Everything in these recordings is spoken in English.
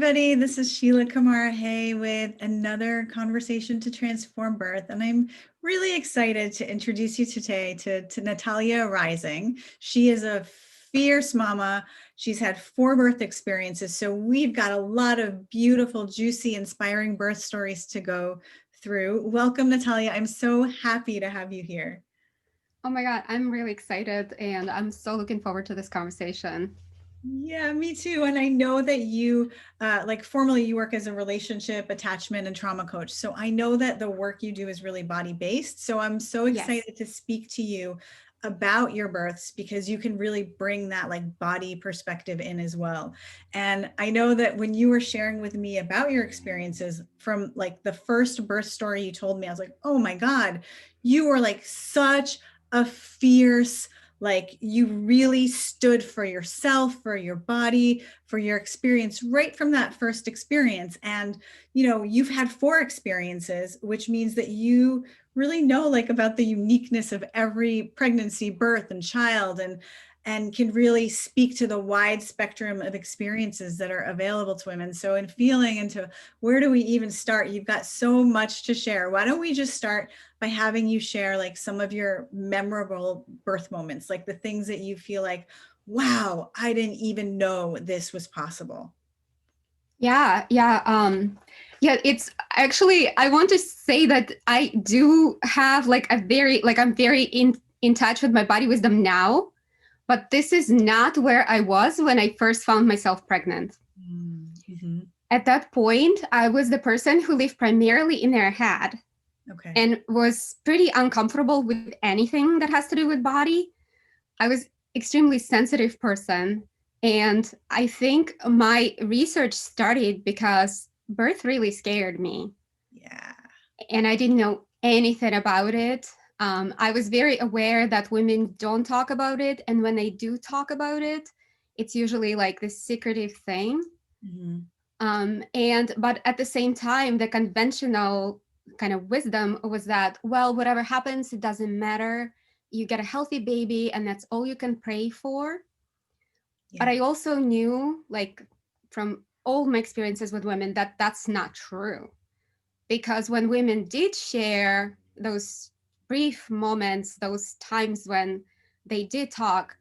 everybody. This is Sheila Kamara Hay with another conversation to transform birth. And I'm really excited to introduce you today to Natalia Rising. She is a fierce mama. She's had 4 birth experiences. So we've got a lot of beautiful, juicy, inspiring birth stories to go through. Welcome, Natalia. I'm so happy to have you here. Oh my God, I'm really excited and I'm so looking forward to this conversation. Yeah, me too. And I know that you, formally, you work as a relationship, attachment, and trauma coach. So I know that the work you do is really body based. So I'm so Yes. excited to speak to you about your births because you can really bring that like body perspective in as well. And I know that when you were sharing with me about your experiences from like the first birth story you told me, I was like, oh my God, you were like such a fierce, like you really stood for yourself, for your body, for your experience right from that first experience. And, you know, you've had 4 experiences, which means that you really know like about the uniqueness of every pregnancy, birth, and child, and can really speak to the wide spectrum of experiences that are available to women. So in feeling into where do we even start? You've got so much to share. Why don't we just start by having you share like some of your memorable birth moments, like the things that you feel like, wow, I didn't even know this was possible. Yeah. It's actually, I want to say that I do have like I'm very in touch with my body wisdom now, but this is not where I was when I first found myself pregnant. Mm-hmm. At that point, I was the person who lived primarily in their head Okay. and was pretty uncomfortable with anything that has to do with body. I was extremely sensitive person, and I think my research started because birth really scared me Yeah. and I didn't know anything about it. I was very aware that women don't talk about it, and when they do talk about it, it's usually like this secretive thing. Mm-hmm. But at the same time, the conventional kind of wisdom was that, well, whatever happens, it doesn't matter. You get a healthy baby, and that's all you can pray for. But Yeah. I also knew, like, from all my experiences with women, that that's not true. Because when women did share those brief moments, those times when they did talk,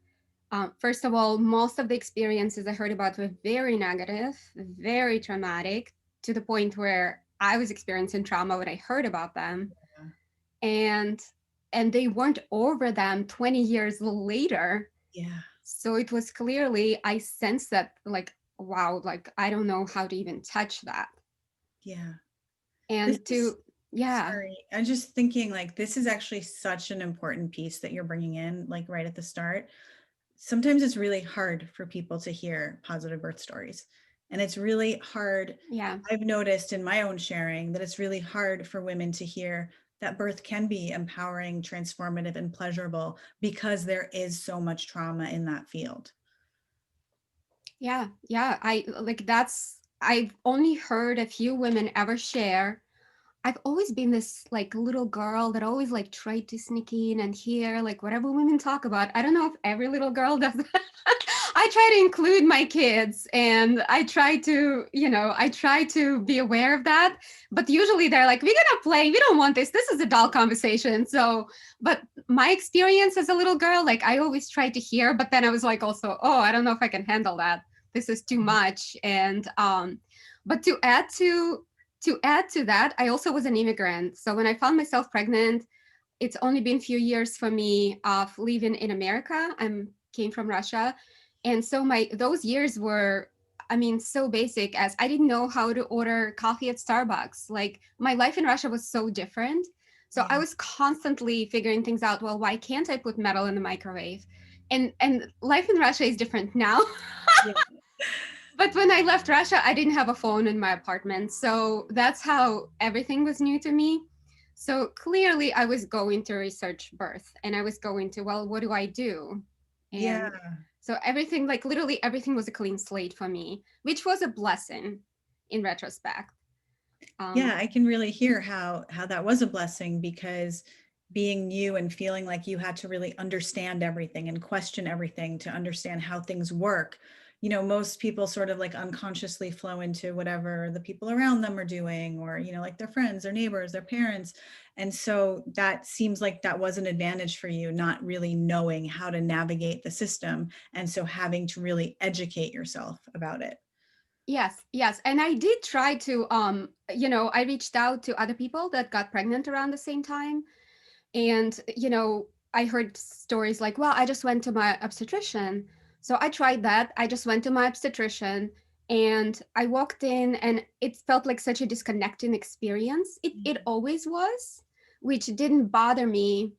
first of all, most of the experiences I heard about were very negative, very traumatic, to the point where I was experiencing trauma when I heard about them. And and they weren't over them 20 years later. Yeah. So it was clearly, I sensed that, like, wow, like I don't know how to even touch that. Yeah. This And is, to, yeah, sorry, I'm just thinking like this is actually such an important piece that you're bringing in, like right at the start. Sometimes it's really hard for people to hear positive birth stories. And it's really hard. yeah. I've noticed in my own sharing that it's really hard for women to hear that birth can be empowering, transformative, and pleasurable because there is so much trauma in that field. Yeah. I like I've only heard a few women ever share. I've always been this like little girl that always like tried to sneak in and hear like whatever women talk about. I don't know if every little girl does that. I try to include my kids and I try to be aware of that. But usually they're like, we're gonna play, we don't want this. This is adult conversation. So, but my experience as a little girl, like I always tried to hear, but then I was like also, oh, I don't know if I can handle that. This is too much. And but to add to that, I also was an immigrant. So when I found myself pregnant, it's only been a few years for me of living in America. I came from Russia. And so my those years were, I mean, so basic as I didn't know how to order coffee at Starbucks. Like my life in Russia was so different. So I Yeah. was constantly figuring things out. Well, why can't I put metal in the microwave? And life in Russia is different now. Yeah. But when I left Russia, I didn't have a phone in my apartment. So that's how everything was new to me. So clearly, I was going to research birth and I was going to, well, what do I do? Yeah. And so everything, like literally everything was a clean slate for me, which was a blessing in retrospect. Yeah, Um, I can really hear how that was a blessing because being new and feeling like you had to really understand everything and question everything to understand how things work, most people sort of like unconsciously flow into whatever the people around them are doing, or, like their friends, their neighbors, their parents. And so that seems like that was an advantage for you, not really knowing how to navigate the system. And so having to really educate yourself about it. Yes, yes. And I did try to, I reached out to other people that got pregnant around the same time. And, I heard stories like, well, I just went to my obstetrician. So I tried that. I just went to my obstetrician and I walked in and it felt like such a disconnecting experience. It always was, which didn't bother me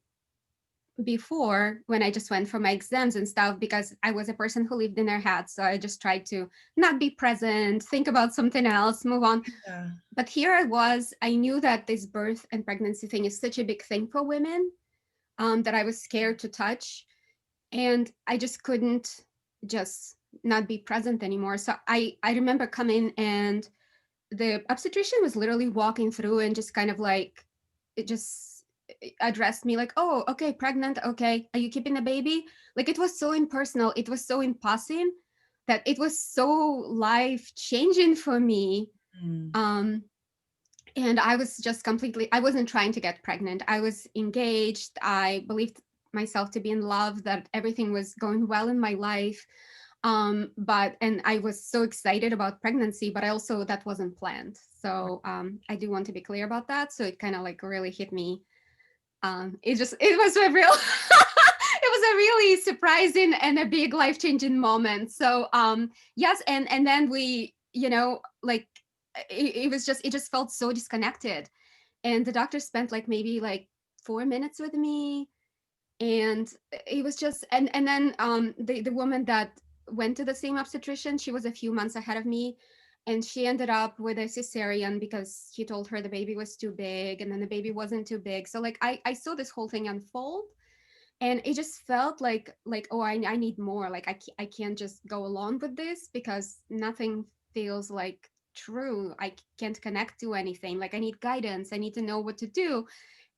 before when I just went for my exams and stuff, because I was a person who lived in their head. So I just tried to not be present, think about something else, move on. Yeah. But here I knew that this birth and pregnancy thing is such a big thing for women, that I was scared to touch. And I just couldn't just not be present anymore. So I remember coming and the obstetrician was literally walking through and just kind of like, it just addressed me like, oh, okay, pregnant. Okay. Are you keeping a baby? Like, it was so impersonal. It was so in passing that it was so life changing for me. Mm. And I was just I wasn't trying to get pregnant. I was engaged. I believed myself to be in love, that everything was going well in my life. And I was so excited about pregnancy, but that wasn't planned. So I do want to be clear about that. So it kind of like really hit me. It was a real, it was a really surprising and a big life-changing moment. So yes. And then we, like, it just felt so disconnected. And the doctor spent like maybe like 4 minutes with me. And it was just, and then the woman that went to the same obstetrician, she was a few months ahead of me. And she ended up with a cesarean because he told her the baby was too big, and then the baby wasn't too big. So like I saw this whole thing unfold, and it just felt like, oh, I need more. Like I can't just go along with this because nothing feels like true. I can't connect to anything. Like, I need guidance. I need to know what to do.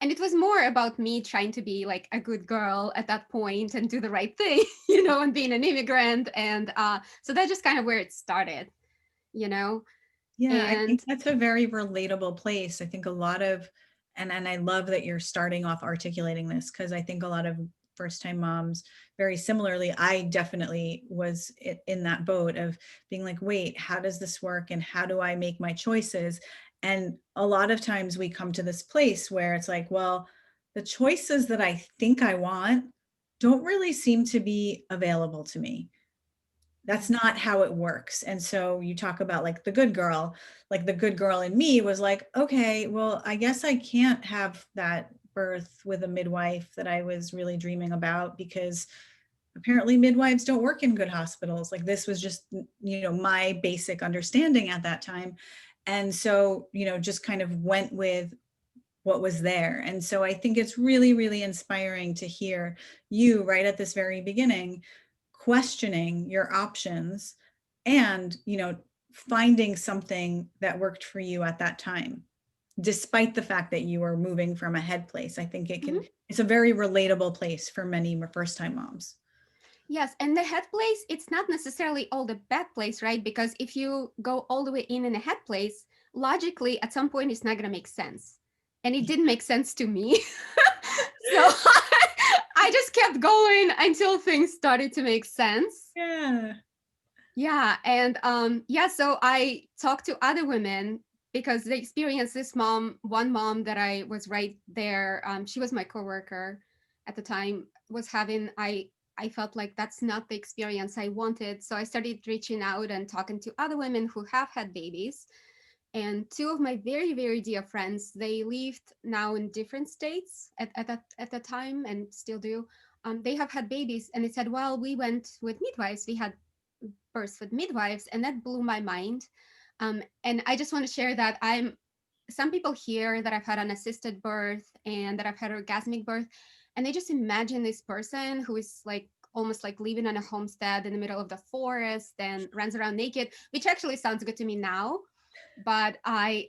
And it was more about me trying to be like a good girl at that point and do the right thing, and being an immigrant. And so that's just kind of where it started, you know. Yeah, I And think that's a very relatable place. I think a lot of, and I love that you're starting off articulating this, because I think a lot of first time moms, very similarly, I definitely was in that boat of being like, wait, how does this work? And how do I make my choices? And a lot of times we come to this place where it's like, well, the choices that I think I want don't really seem to be available to me. That's yes. not how it works. And so you talk about like the good girl, like the good girl in me was like, okay, well, I guess I can't have that birth with a midwife that I was really dreaming about, because apparently midwives don't work in good hospitals. Like, this was just, my basic understanding at that time. And so, just kind of went with what was there. And so I think it's really, really inspiring to hear you right at this very beginning questioning your options and, finding something that worked for you at that time, despite the fact that you were moving from a head place. I think Mhm. it's a very relatable place for many first time moms. Yes, and the head place, it's not necessarily all the bad place, right? Because if you go all the way in a head place, logically, at some point, it's not going to make sense. And it didn't make sense to me. So I just kept going until things started to make sense. Yeah. Yeah, and yeah, so I talked to other women because they experienced this one mom that I was right there. She was my coworker at the time, was having, I felt like that's not the experience I wanted. So I started reaching out and talking to other women who have had babies. And two of my very, very dear friends, they lived now in different states at that time and still do. They have had babies, and they said, well, we went with midwives. We had births with midwives, and that blew my mind. And I just want to share that some people hear that I've had an assisted birth and that I've had orgasmic birth, and they just imagine this person who is like almost like living on a homestead in the middle of the forest and runs around naked, which actually sounds good to me now. But I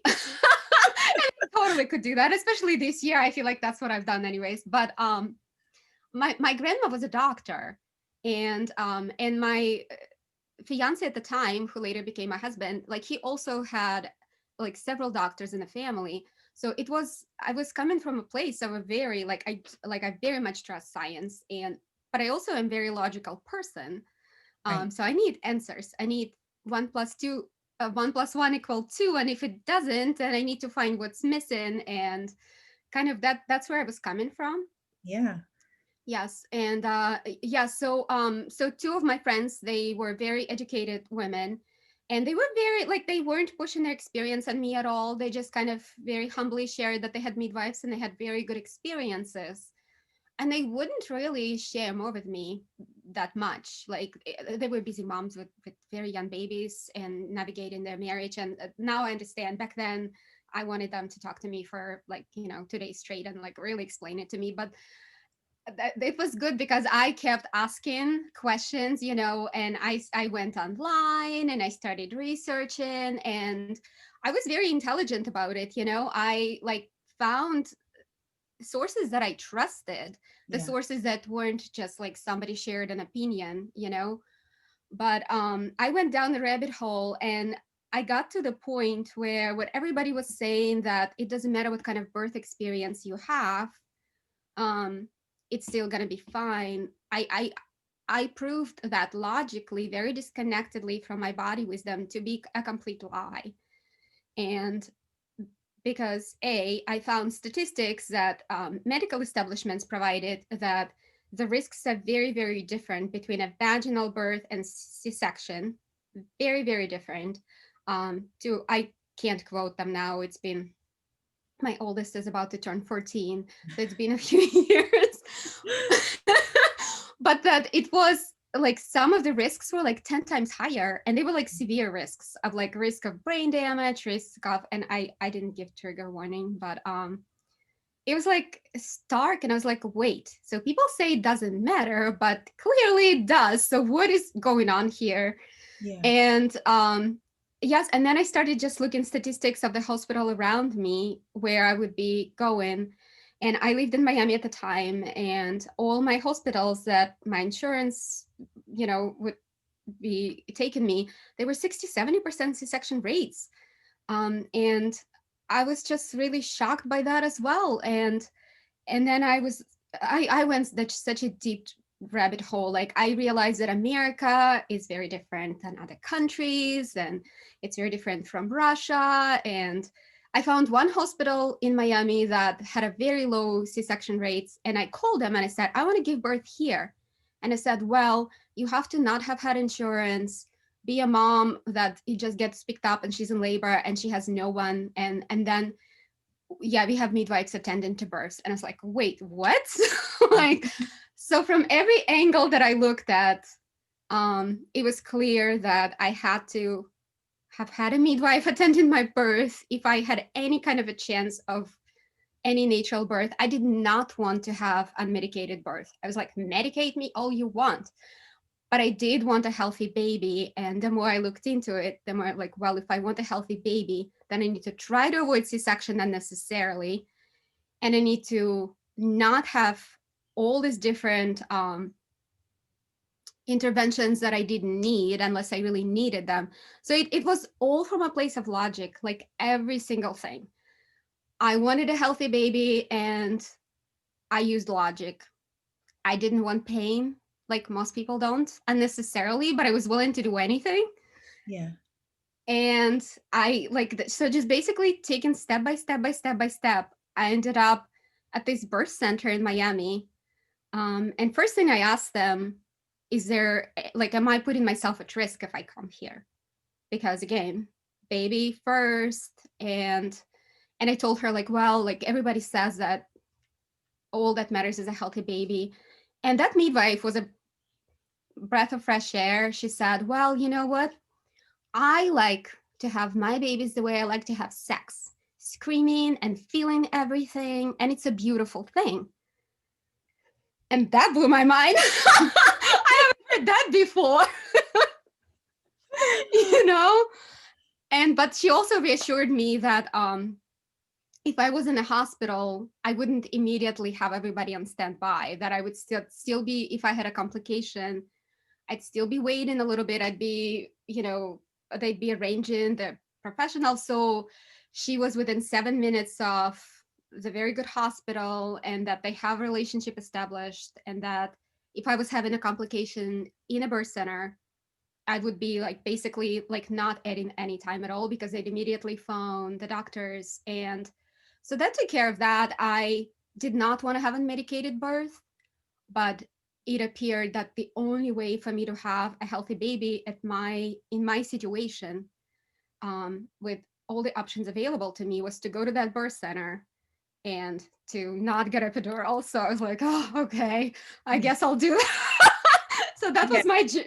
totally could do that, especially this year. I feel like that's what I've done anyways. But my grandma was a doctor, and my fiance at the time, who later became my husband, like he also had like several doctors in the family. So I was coming from a place of a very I very much trust science, and but I also am a very logical person. Right. So I need answers. I need 1 plus 2, 1 plus 1 = 2, and if it doesn't, then I need to find what's missing, and kind of that's where I was coming from. Yeah. Yes, and yeah, so two of my friends, they were very educated women, and they were very like they weren't pushing their experience on me at all. They just kind of very humbly shared that they had midwives and they had very good experiences, and they wouldn't really share more with me that much. Like they were busy moms with very young babies and navigating their marriage. And now I understand. Back then, I wanted them to talk to me for like 2 days straight and like really explain it to me, but it was good because I kept asking questions, and I went online and I started researching, and I was very intelligent about it. I like found sources that I trusted, the Yeah. sources that weren't just like somebody shared an opinion. But I went down the rabbit hole, and I got to the point where what everybody was saying, that it doesn't matter what kind of birth experience you have, um, it's still gonna be fine. I proved that logically, very disconnectedly from my body wisdom, to be a complete lie. And because I found statistics that medical establishments provided, that the risks are very, very different between a vaginal birth and C-section. Very, very different. To I can't quote them now. It's been my oldest is about to turn 14, so it's been a few years. But that it was like some of the risks were like 10 times higher, and they were like severe risks of like risk of brain damage, risk of, and I didn't give trigger warning, but it was like stark, and I was like, wait, so people say it doesn't matter, but clearly it does. So what is going on here? Yeah. And yes, and then I started just looking statistics of the hospital around me where I would be going. And I lived in Miami at the time, and all my hospitals that my insurance, would be taking me, they were 60-70% C-section rates. And I was just really shocked by that as well. And then I went such a deep rabbit hole. Like I realized that America is very different than other countries, and it's very different from Russia. And I found one hospital in Miami that had a very low C-section rates, and I called them and I said, I want to give birth here. And I said, well, you have to not have had insurance, be a mom that it just gets picked up and she's in labor and she has no one, and then yeah, we have midwives attending to births. And I was like, wait, what? Like, so from every angle that I looked at, it was clear that I had to have had a midwife attending my birth if I had any kind of a chance of any natural birth. I did not want to have unmedicated birth. I was like, medicate me all you want. But I did want a healthy baby. And the more I looked into it, the more like, well, if I want a healthy baby, then I need to try to avoid C-section unnecessarily. And I need to not have all these different interventions that I didn't need unless I really needed them. So it was all from a place of logic, like every single thing. I wanted a healthy baby, and I used logic. I didn't want pain, like most people don't unnecessarily, but I was willing to do anything. Yeah. And I so just basically taking step by step by step by step, I ended up at this birth center in Miami. And first thing I asked them, is there like, am I putting myself at risk if I come here? Because again, baby first. And I told her like, well, like everybody says that all that matters is a healthy baby. And that midwife was a breath of fresh air. She said, well, you know what? I like to have my babies the way I like to have sex, screaming and feeling everything. And it's a beautiful thing. And that blew my mind. I haven't heard that before. you know? But she also reassured me that if I was in a hospital, I wouldn't immediately have everybody on standby, that I would still be, if I had a complication, I'd still be waiting a little bit. I'd be, they'd be arranging the professional. So she was within 7 minutes of the very good hospital, and that they have a relationship established, and that if I was having a complication in a birth center, I would be like basically like not adding any time at all, because they'd immediately phone the doctors. And so that took care of that. I did not want to have a medicated birth, but it appeared that the only way for me to have a healthy baby in my situation, with all the options available to me, was to go to that birth center and to not get epidural. So I was like, oh, okay, I guess I'll do that. So Yeah.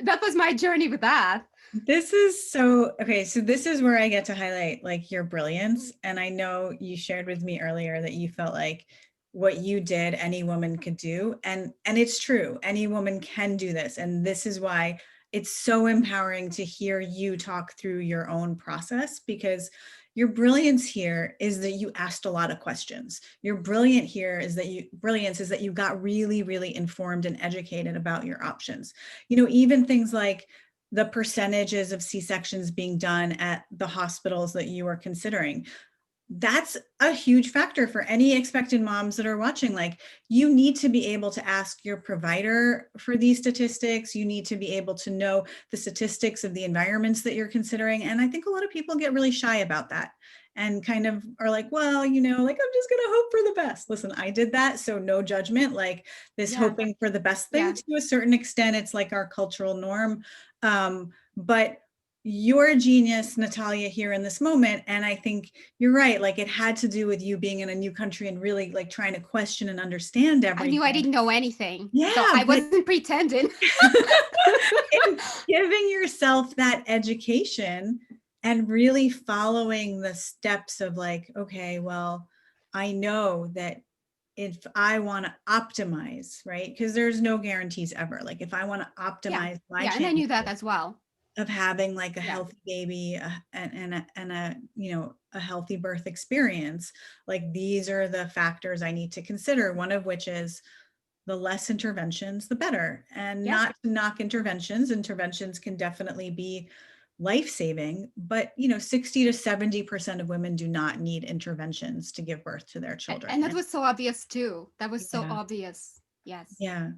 that was my journey with that. This is so okay. So this is where I get to highlight like your brilliance. And I know you shared with me earlier that you felt like what you did, any woman could do. And it's true. Any woman can do this. And this is why it's so empowering to hear you talk through your own process, because your brilliance here is that you asked a lot of questions. Your brilliance is that you got really, really informed and educated about your options. Even things like the percentages of C-sections being done at the hospitals that you are considering. That's a huge factor for any expectant moms that are watching. Like, you need to be able to ask your provider for these statistics. You need to be able to know the statistics of the environments that you're considering. And I think a lot of people get really shy about that and kind of are like, well, like, I'm just going to hope for the best. Listen, I did that. So no judgment. Like, this Yeah. hoping for the best thing, Yeah. to a certain extent, it's like our cultural norm. But you're a genius, Natalia, here in this moment. And I think you're right. Like, it had to do with you being in a new country and really like trying to question and understand I knew I everything. didn't know anything. So Yeah, I but wasn't pretending. and giving yourself that education and really following the steps of like, okay, well, I know that if I want to optimize, right? Because there's no guarantees ever. Like, if I want to Yeah. optimize my Yeah. And I knew that chances as well. of having like a Yeah. healthy baby, and a a healthy birth experience, like, these are the factors I need to consider, one of which is the less interventions the better. And Yeah. not to knock interventions can definitely be life-saving, but 60 to 70% of women do not need interventions to give birth to their children. And that was so obvious too. That was so Yeah, obvious. Yes. yeah.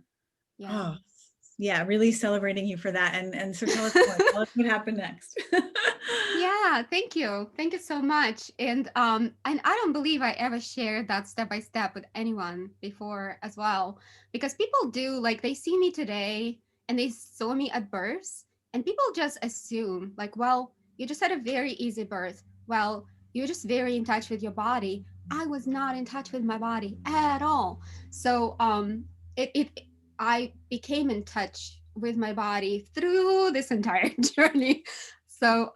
Yeah. Oh, yeah, really celebrating you for that. And so tell us more. Tell us what happened next. Yeah, thank you. Thank you so much. And I don't believe I ever shared that step by step with anyone before as well. Because people do, like, they see me today and they saw me at birth, and people just assume like, well, you just had a very easy birth. Well, you're just very in touch with your body. I was not in touch with my body at all. So it I became in touch with my body through this entire journey. So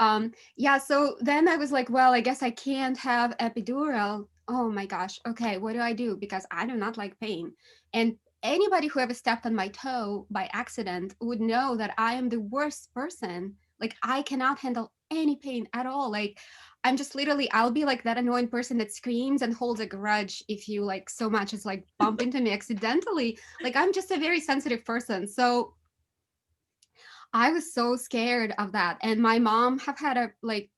yeah, so then I was like, well, I guess I can't have epidural. Oh my gosh. Okay, what do I do? Because I do not like pain. And anybody who ever stepped on my toe by accident would know that I am the worst person. Like, I cannot handle any pain at all. Like, I'm just literally, I'll be like that annoying person that screams and holds a grudge if you like so much as like bump into me accidentally. Like, I'm just a very sensitive person. So I was so scared of that. And my mom have had a like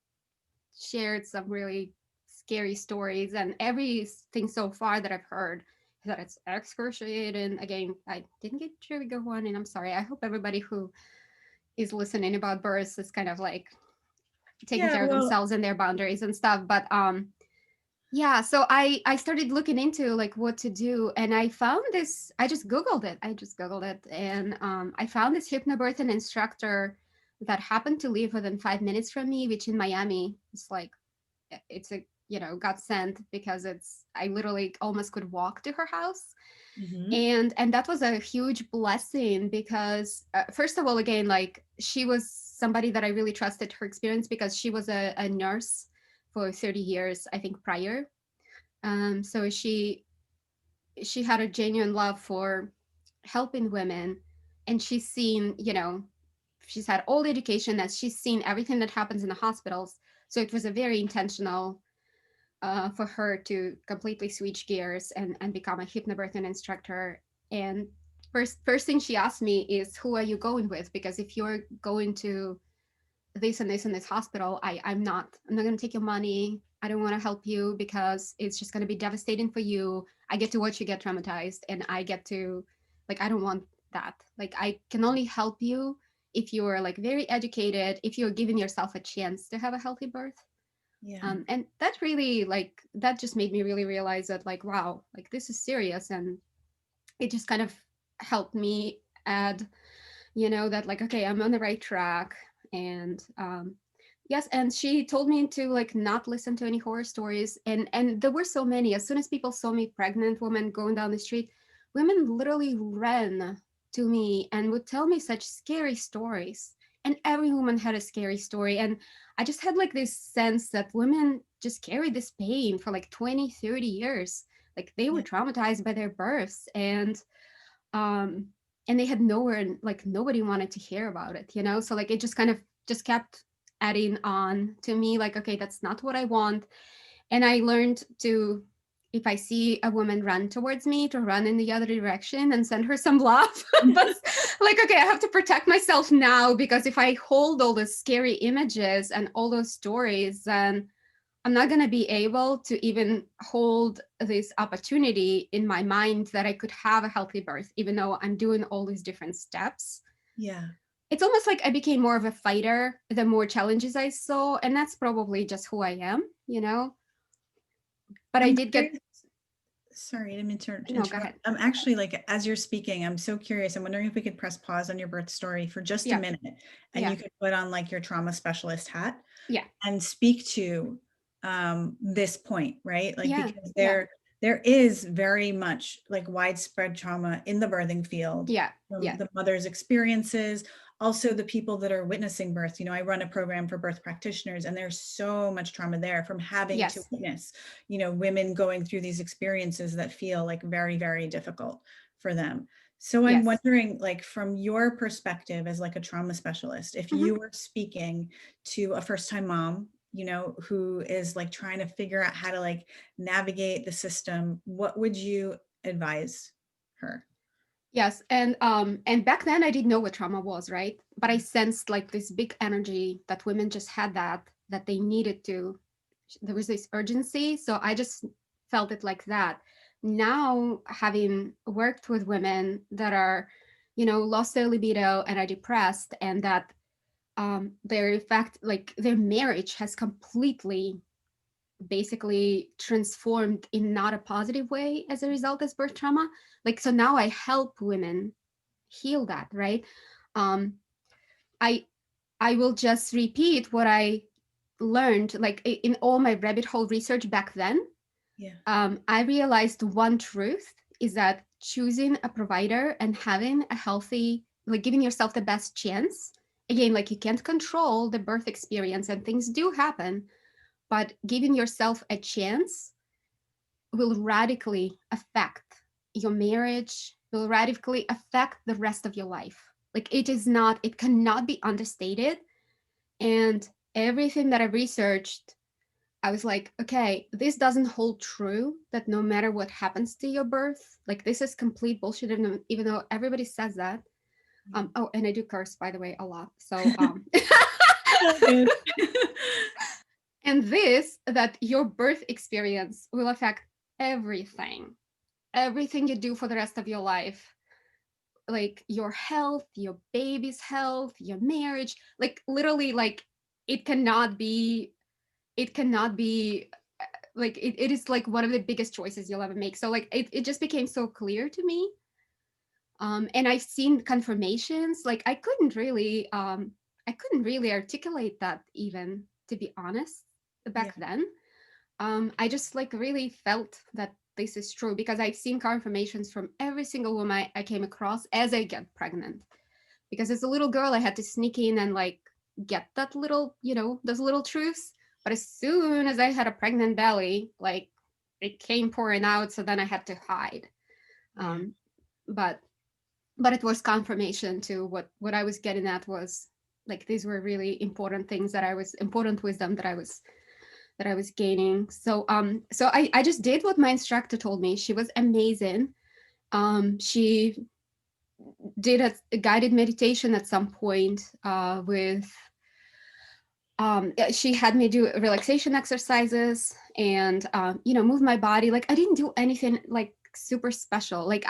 shared some really scary stories, and everything so far that I've heard is that it's excruciating. Again, I didn't get to really go on, and I'm sorry. I hope everybody who is listening about births is kind of like taking Yeah, care of well, themselves and their boundaries and stuff. But yeah, so I started looking into like what to do, and I found this. I just googled it, and I found this hypnobirthing instructor that happened to live within 5 minutes from me, which in Miami is like, it's a, got sent, because it's, I literally almost could walk to her house. mhm. And that was a huge blessing, because first of all, again, like, she was somebody that I really trusted her experience, because she was a nurse for 30 years, I think, prior. So she had a genuine love for helping women, and she's seen, she's had all the education, that she's seen everything that happens in the hospitals. So it was a very intentional, for her to completely switch gears and become a hypnobirthing instructor. And first thing she asked me is, who are you going with? Because if you're going to this and this and this hospital, I'm not going to take your money. I don't want to help you because it's just going to be devastating for you. I get to watch you get traumatized, and I get to, like, I don't want that. Like, I can only help you if you're like very educated, if you're giving yourself a chance to have a healthy birth. Yeah. And that really, like, that just made me really realize that, like, wow, like, this is serious. And it just kind of helped me add, that, like, okay, I'm on the right track. And yes, and she told me to, like, not listen to any horror stories. And there were so many. As soon as people saw me, pregnant woman going down the street, women literally ran to me and would tell me such scary stories. And every woman had a scary story. And I just had, like, this sense that women just carry this pain for like 20, 30 years. Like, they were Yeah. traumatized by their births. Um and they had nowhere, like, nobody wanted to hear about it, so, like, it just kind of just kept adding on to me, like, okay, that's not what I want. And I learned to, if I see a woman run towards me, to run in the other direction and send her some love. But, like, okay, I have to protect myself now, because if I hold all those scary images and all those stories, then I'm not going to be able to even hold this opportunity in my mind that I could have a healthy birth, even though I'm doing all these different steps. Yeah. It's almost like I became more of a fighter the more challenges I saw. And that's probably just who I am. But I I'm did get, curious. Sorry, I didn't mean to no, go interrupt. ahead. I'm actually, like, as you're speaking, I'm so curious. I'm wondering if we could press pause on your birth story for just a Yeah. minute, and Yeah. you could put on, like, your trauma specialist hat Yeah. and speak to this point, right? Like, Yeah. because Yeah. there is very much, like, widespread trauma in the birthing field Yeah. from Yeah. the mother's experiences, also the people that are witnessing birth. I run a program for birth practitioners, and there's so much trauma there from having to Yes. witness, women going through these experiences that feel like very, very difficult for them. So I'm Yes. wondering, like, from your perspective as, like, a trauma specialist, if Hmm. you were speaking to a first-time mom, who is, like, trying to figure out how to, like, navigate the system, what would you advise her? Yes. And back then I didn't know what trauma was, right? But I sensed, like, this big energy that women just had, that they needed to, there was this urgency. So I just felt it like that. Now, having worked with women that are, lost their libido and are depressed, and that their, in fact, like, their marriage has completely basically transformed in not a positive way as a result of birth trauma. Like, so now I help women heal that, right? um i I will just repeat what I learned, like, in all my rabbit hole research back then. Yeah. I realized one truth is that choosing a provider and having a healthy, like, giving yourself the best chance, again, like, you can't control the birth experience and things do happen, but giving yourself a chance will radically affect your marriage, will radically affect the rest of your life. Like, it cannot be understated. And everything that I researched, I was like, okay, this doesn't hold true, that no matter what happens to your birth, like, this is complete bullshit. And even though everybody says that, oh, and I do curse, by the way, a lot. So, So good. and this, that your birth experience will affect everything, everything you do for the rest of your life, like your health, your baby's health, your marriage, like, literally, like, it cannot be, it cannot be like, it is like one of the biggest choices you'll ever make. So, like, it just became so clear to me. And I've seen confirmations, like, I couldn't really articulate that, even, to be honest, Yeah. back then. I just, like, really felt that this is true, because I've seen confirmations from every single woman I came across as I get pregnant. Because as a little girl, I had to sneak in and, like, get that little, those little truths. But as soon as I had a pregnant belly, like, it came pouring out. So then I had to hide. Yeah. Um, but but it was confirmation to what I was getting at, was, like, these were really important things, important wisdom that I was gaining. So I just did what my instructor told me. She was amazing. She did a guided meditation at some point with she had me do relaxation exercises and move my body. Like I didn't do anything like super special. Like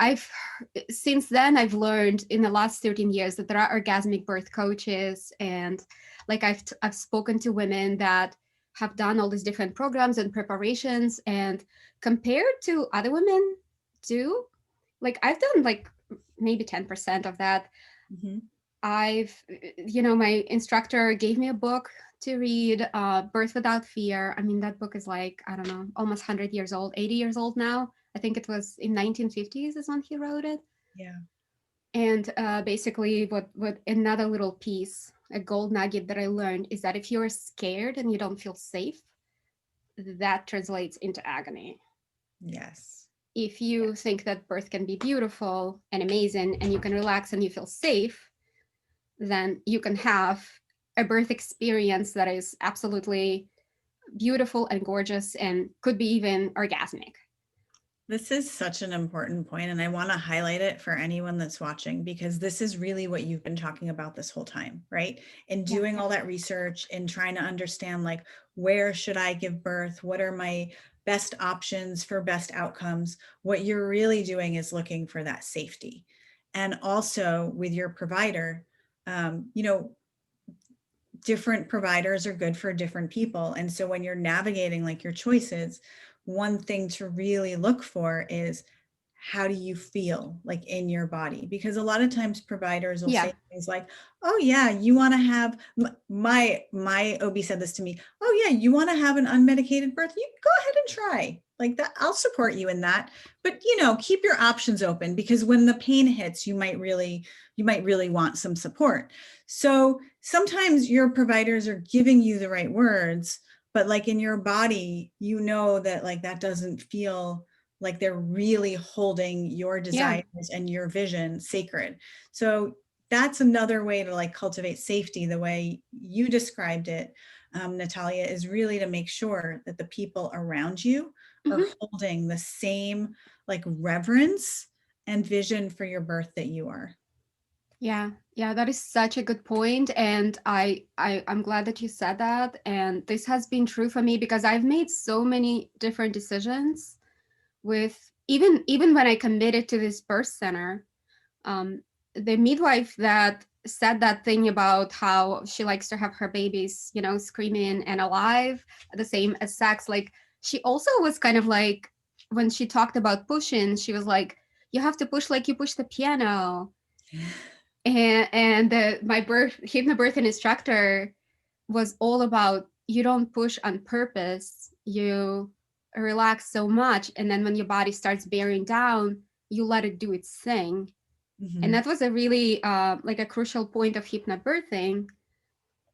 since then I've learned in the last 13 years that there are orgasmic birth coaches, and like I've spoken to women that have done all these different programs and preparations, and compared to other women do, like I've done like maybe 10% of that. Mm-hmm. My instructor gave me a book to read, Birth Without Fear. I mean, that book is like, I don't know, almost 100 years old, 80 years old now. I think it was in 1950s is when he wrote it. Yeah. And basically what another little piece, a gold nugget that I learned is that if you're scared and you don't feel safe, that translates into agony. Yes. If you think that birth can be beautiful and amazing and you can relax and you feel safe, then you can have a birth experience that is absolutely beautiful and gorgeous and could be even orgasmic. This is such an important point, and I want to highlight it for anyone that's watching, because this is really what you've been talking about this whole time, right? And doing all that research and trying to understand, like, where should I give birth? What are my best options for best outcomes? What you're really doing is looking for that safety. And also with your provider, different providers are good for different people. And so when you're navigating like your choices, one thing to really look for is, how do you feel like in your body? Because a lot of times providers will say things like, oh yeah, you want to have, my OB said this to me, oh yeah, you want to have an unmedicated birth, you go ahead and try like that, I'll support you in that, but keep your options open, because when the pain hits, you might really want some support. So sometimes your providers are giving you the right words, but like in your body, that like that doesn't feel like they're really holding your desires and your vision sacred. So that's another way to like cultivate safety, the way you described it, Natalia, is really to make sure that the people around you are holding the same like reverence and vision for your birth that you are. Yeah, that is such a good point, and I'm glad that you said that. And this has been true for me because I've made so many different decisions with even when I committed to this birth center. The midwife that said that thing about how she likes to have her babies, screaming and alive, the same as sex. Like she also was kind of like, when she talked about pushing, she was like, you have to push like you push the piano. And my hypnobirthing instructor was all about, you don't push on purpose, you relax so much, and then when your body starts bearing down, you let it do its thing. And that was a really like a crucial point of hypnobirthing.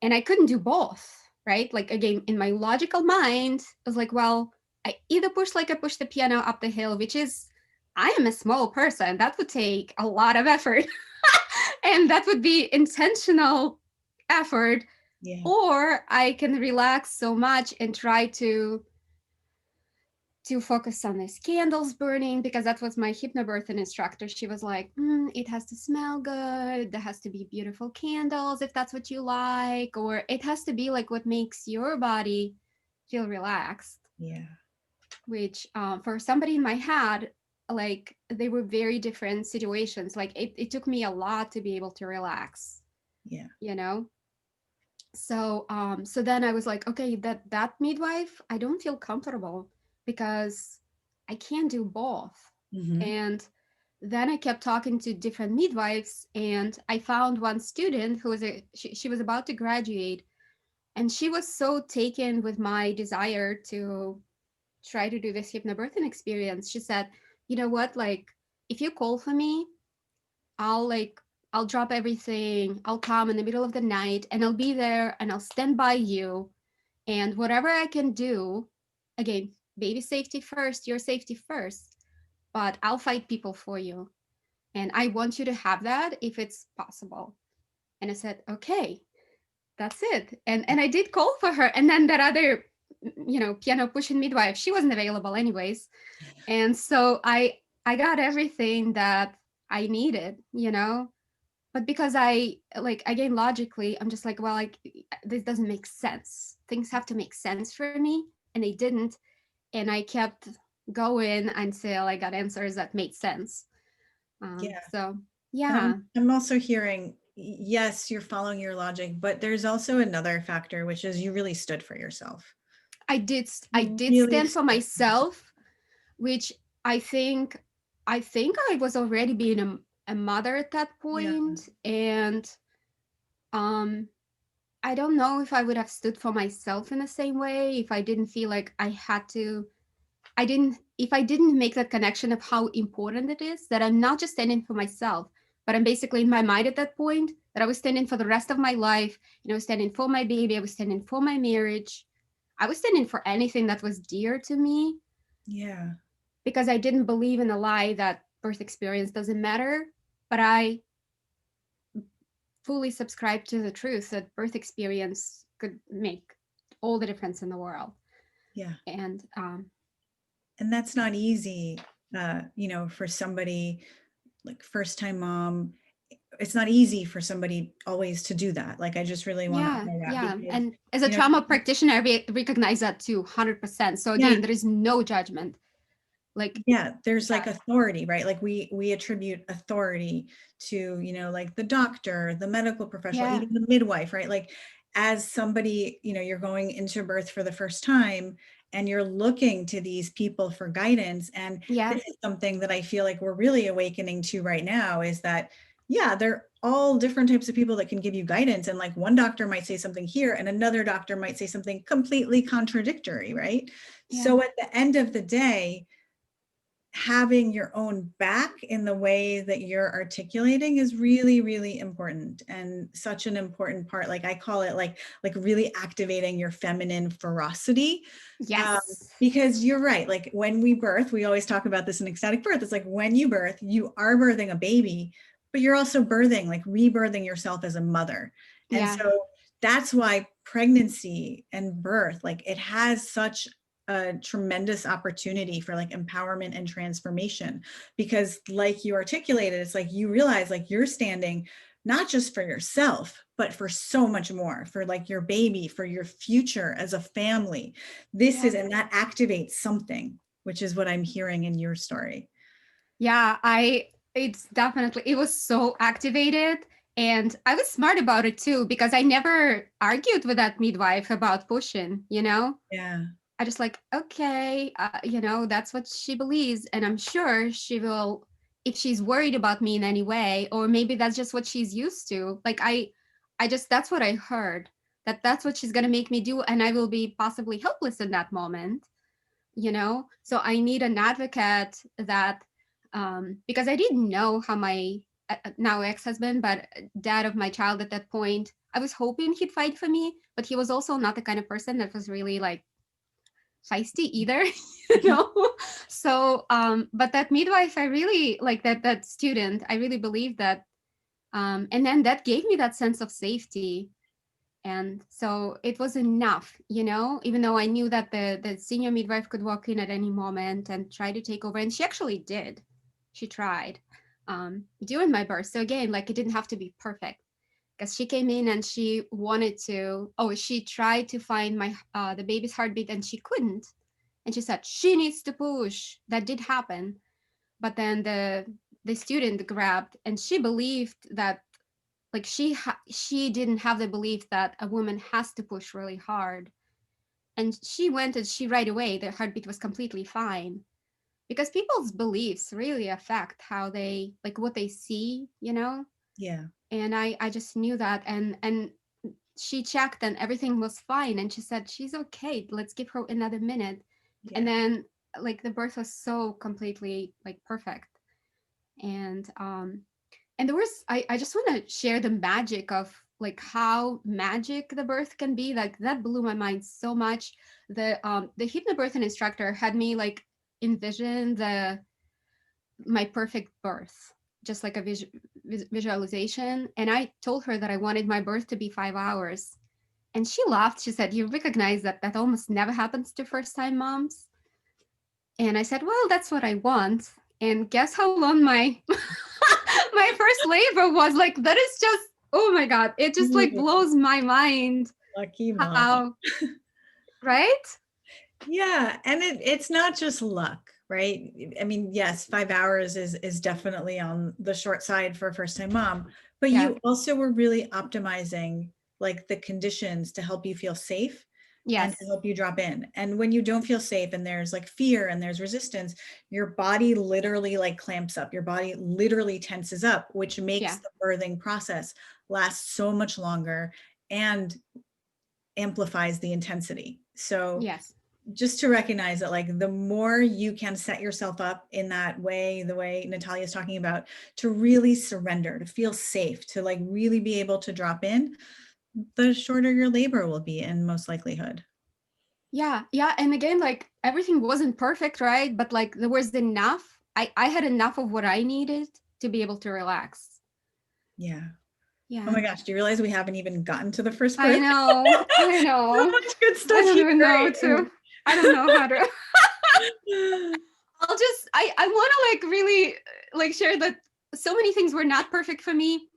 And I couldn't do both, right? Like again, in my logical mind, I was like, well, I either push like I push the piano up the hill, which is, I am a small person, that would take a lot of effort. And that would be intentional effort. Yeah. Or I can relax so much and try to focus on these candles burning, because that was my hypnobirthing instructor. She was like, it has to smell good, there has to be beautiful candles if that's what you like, or it has to be like what makes your body feel relaxed. Yeah. Which for somebody in my head, like they were very different situations. Like it took me a lot to be able to relax. Yeah. So so then I was like, okay, that midwife, I don't feel comfortable because I can't do both. And then I kept talking to different midwives, and I found one student who was she was about to graduate, and she was so taken with my desire to try to do this hypnobirthing experience. She said, you know what, like if you call for me, I'll drop everything. I'll come in the middle of the night and I'll be there and I'll stand by you. And whatever I can do, again, baby safety first, your safety first, but I'll fight people for you. And I want you to have that if it's possible. And I said, okay, that's it. And I did call for her. And then that other, piano pushing midwife, she wasn't available anyways. And so I got everything that I needed, but because I like, again, logically, I'm just like, well, like, this doesn't make sense. Things have to make sense for me, and they didn't. And I kept going until I got answers that made sense. Yeah. So And yeah, I'm also hearing, yes, you're following your logic, but there's also another factor, which is you really stood for yourself. I You did really stand for stood for yourself. myself, which I think I was already being a mother at that Yeah. point, and um I don't know if I would have stood for myself in the same way if I didn't feel like I had to. I didn't, if I didn't make that connection of how important it is that I'm not just standing for myself, but I'm basically in my mind at that point that I was standing for the rest of my life. And I was standing for my baby. I was standing for my marriage. I was standing for anything that was dear to me Yeah. because I didn't believe in the lie that birth experience doesn't matter. But I fully subscribe to the truth that birth experience could make all the difference in the world. Yeah. And And that's not easy, for somebody like first time mom. It's not easy for somebody always to do that. Like, I just really want to yeah, say that yeah. because, And as a you know, trauma practitioner, I recognize that too, 100%. So yeah, again, there is no judgment. Like, yeah, there's like yeah, authority, right? Like we attribute authority to, like the doctor, the medical professional, yeah, even the midwife, right? Like, as somebody, you're going into birth for the first time and you're looking to these people for guidance. And yeah, this is something that I feel like we're really awakening to right now, is that, yeah, they're all different types of people that can give you guidance. And like, one doctor might say something here and another doctor might say something completely contradictory, right? yeah, So at the end of the day, having your own back in the way that you're articulating is really, really important, and such an important part. Like, I call it like really activating your feminine ferocity. um, yes, because you're right, like when we birth, we always talk about this in ecstatic birth, it's like when you birth, you are birthing a baby, but you're also birthing, like rebirthing yourself as a mother. And yeah, so that's why pregnancy and birth, like, it has such a tremendous opportunity for like empowerment and transformation, because like you articulated, it's like you realize like you're standing not just for yourself, but for so much more, for like your baby, for your future as a family. This is, yeah, and that activates something, which is what I'm hearing in your story. yeah. It's definitely, it was so activated. And I was smart about it too, because I never argued with that midwife about pushing, you know? Yeah. I just like, okay, that's what she believes. And I'm sure she will, if she's worried about me in any way, or maybe that's just what she's used to. Like, I just, that's what I heard, that that's what she's going to make me do. And I will be possibly helpless in that moment, So I need an advocate that, because I didn't know how my now ex-husband, but dad of my child at that point, I was hoping he'd fight for me, but he was also not the kind of person that was really like feisty either, you know. So but that midwife, I really like that student, I really believe that, and then that gave me that sense of safety. And so it was enough, even though I knew that the senior midwife could walk in at any moment and try to take over, and she actually did. She tried during my birth. So again, like, it didn't have to be perfect, because she came in and she wanted to, she tried to find my the baby's heartbeat, and she couldn't. And she said she needs to push. That did happen. But then the student grabbed, and she believed that, like, she didn't have the belief that a woman has to push really hard. And she went, and she right away, the heartbeat was completely fine, because people's beliefs really affect how they, like, what they see. Yeah. And I just knew that. And she checked and everything was fine, and she said she's okay, let's give her another minute. And Yeah. then, like, the birth was so completely, like, perfect. And there was, I just want to share the magic of, like, how magic the birth can be. Like, that blew my mind so much. The hypnobirthing instructor had me, like, envision my perfect birth, just like a visualization. And I told her that I wanted my birth to be 5 hours. And she laughed. She said, "You recognize that that almost never happens to first time moms?" And I said, "Well, that's what I want." And guess how long my my my first labor was like, that is just, oh my God, it just like blows my mind. Lucky mom. How, right? Yeah, and it's not just luck, right? I mean, yes, 5 hours is definitely on the short side for a first-time mom, but Yeah. you also were really optimizing like the conditions to help you feel safe and to Yes. help you drop in. And when you don't feel safe and there's like fear and there's resistance, your body literally like clamps up. Your body literally tenses up, which makes Yeah. the birthing process last so much longer and amplifies the intensity. So Yes. just to recognize that like the more you can set yourself up in that way, the way Natalia is talking about, to really surrender, to feel safe, to like really be able to drop in, the shorter your labor will be in most likelihood. Yeah. Yeah. And again, like everything wasn't perfect, right? But like there was enough. I had enough of what I needed to be able to relax. Yeah. Oh Yeah. my gosh, do you realize we haven't even gotten to the first I birth? know. I So know. much good I stuff don't here. even know Right? to. I don't know how to. I'll just. I want to like really like share that so many things were not perfect for me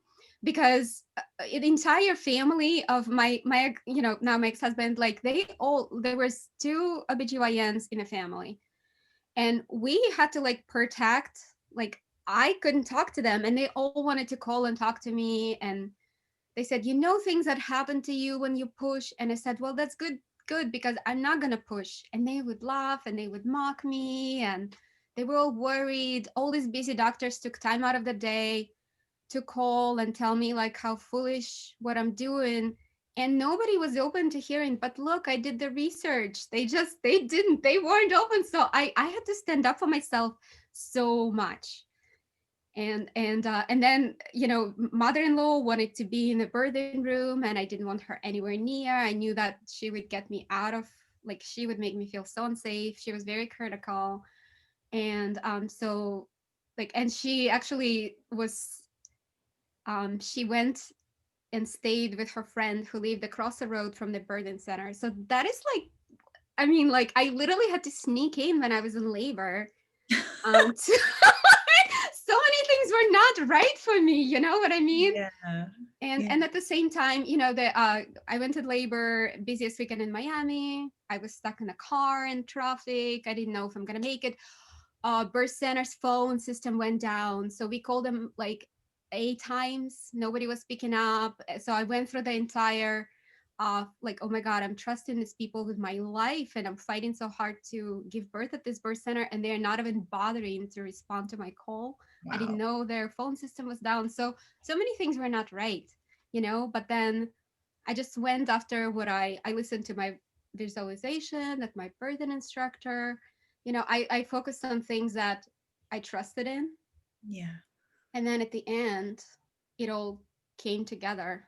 because the entire family of my now my ex-husband, like there was two OBGYNs in a family, and we had to like protect, like I couldn't talk to them, and they all wanted to call and talk to me, and they said, things that happen to you when you push. And I said, well, that's good, because I'm not going to push. And they would laugh and they would mock me. And they were all worried. All these busy doctors took time out of the day to call and tell me like how foolish what I'm doing. And nobody was open to hearing, but look, I did the research. They weren't open. So I had to stand up for myself so much. And then mother-in-law wanted to be in the birthing room, and I didn't want her anywhere near. I knew that she would get me out of, like, she would make me feel so unsafe. She was very critical. And so like, and she actually was she went and stayed with her friend who lived across the road from the birthing center. So that is like, I mean, like, I literally had to sneak in when I was in labor to so many things were not right for me, you know what I mean? Yeah. And at the same time, I went to labor, busiest weekend in Miami. I was stuck in a car in traffic. I didn't know if I'm gonna make it. Birth center's phone system went down, so we called them like 8 times. Nobody was picking up. So I went through the entire like, oh my God, I'm trusting these people with my life, and I'm fighting so hard to give birth at this birth center, and they're not even bothering to respond to my call. Wow. I didn't know their phone system was down. So many things were not right, but then I just went after what I listened to my visualization, that my birthing instructor, I focused on things that I trusted in. Yeah. And then at the end, it all came together,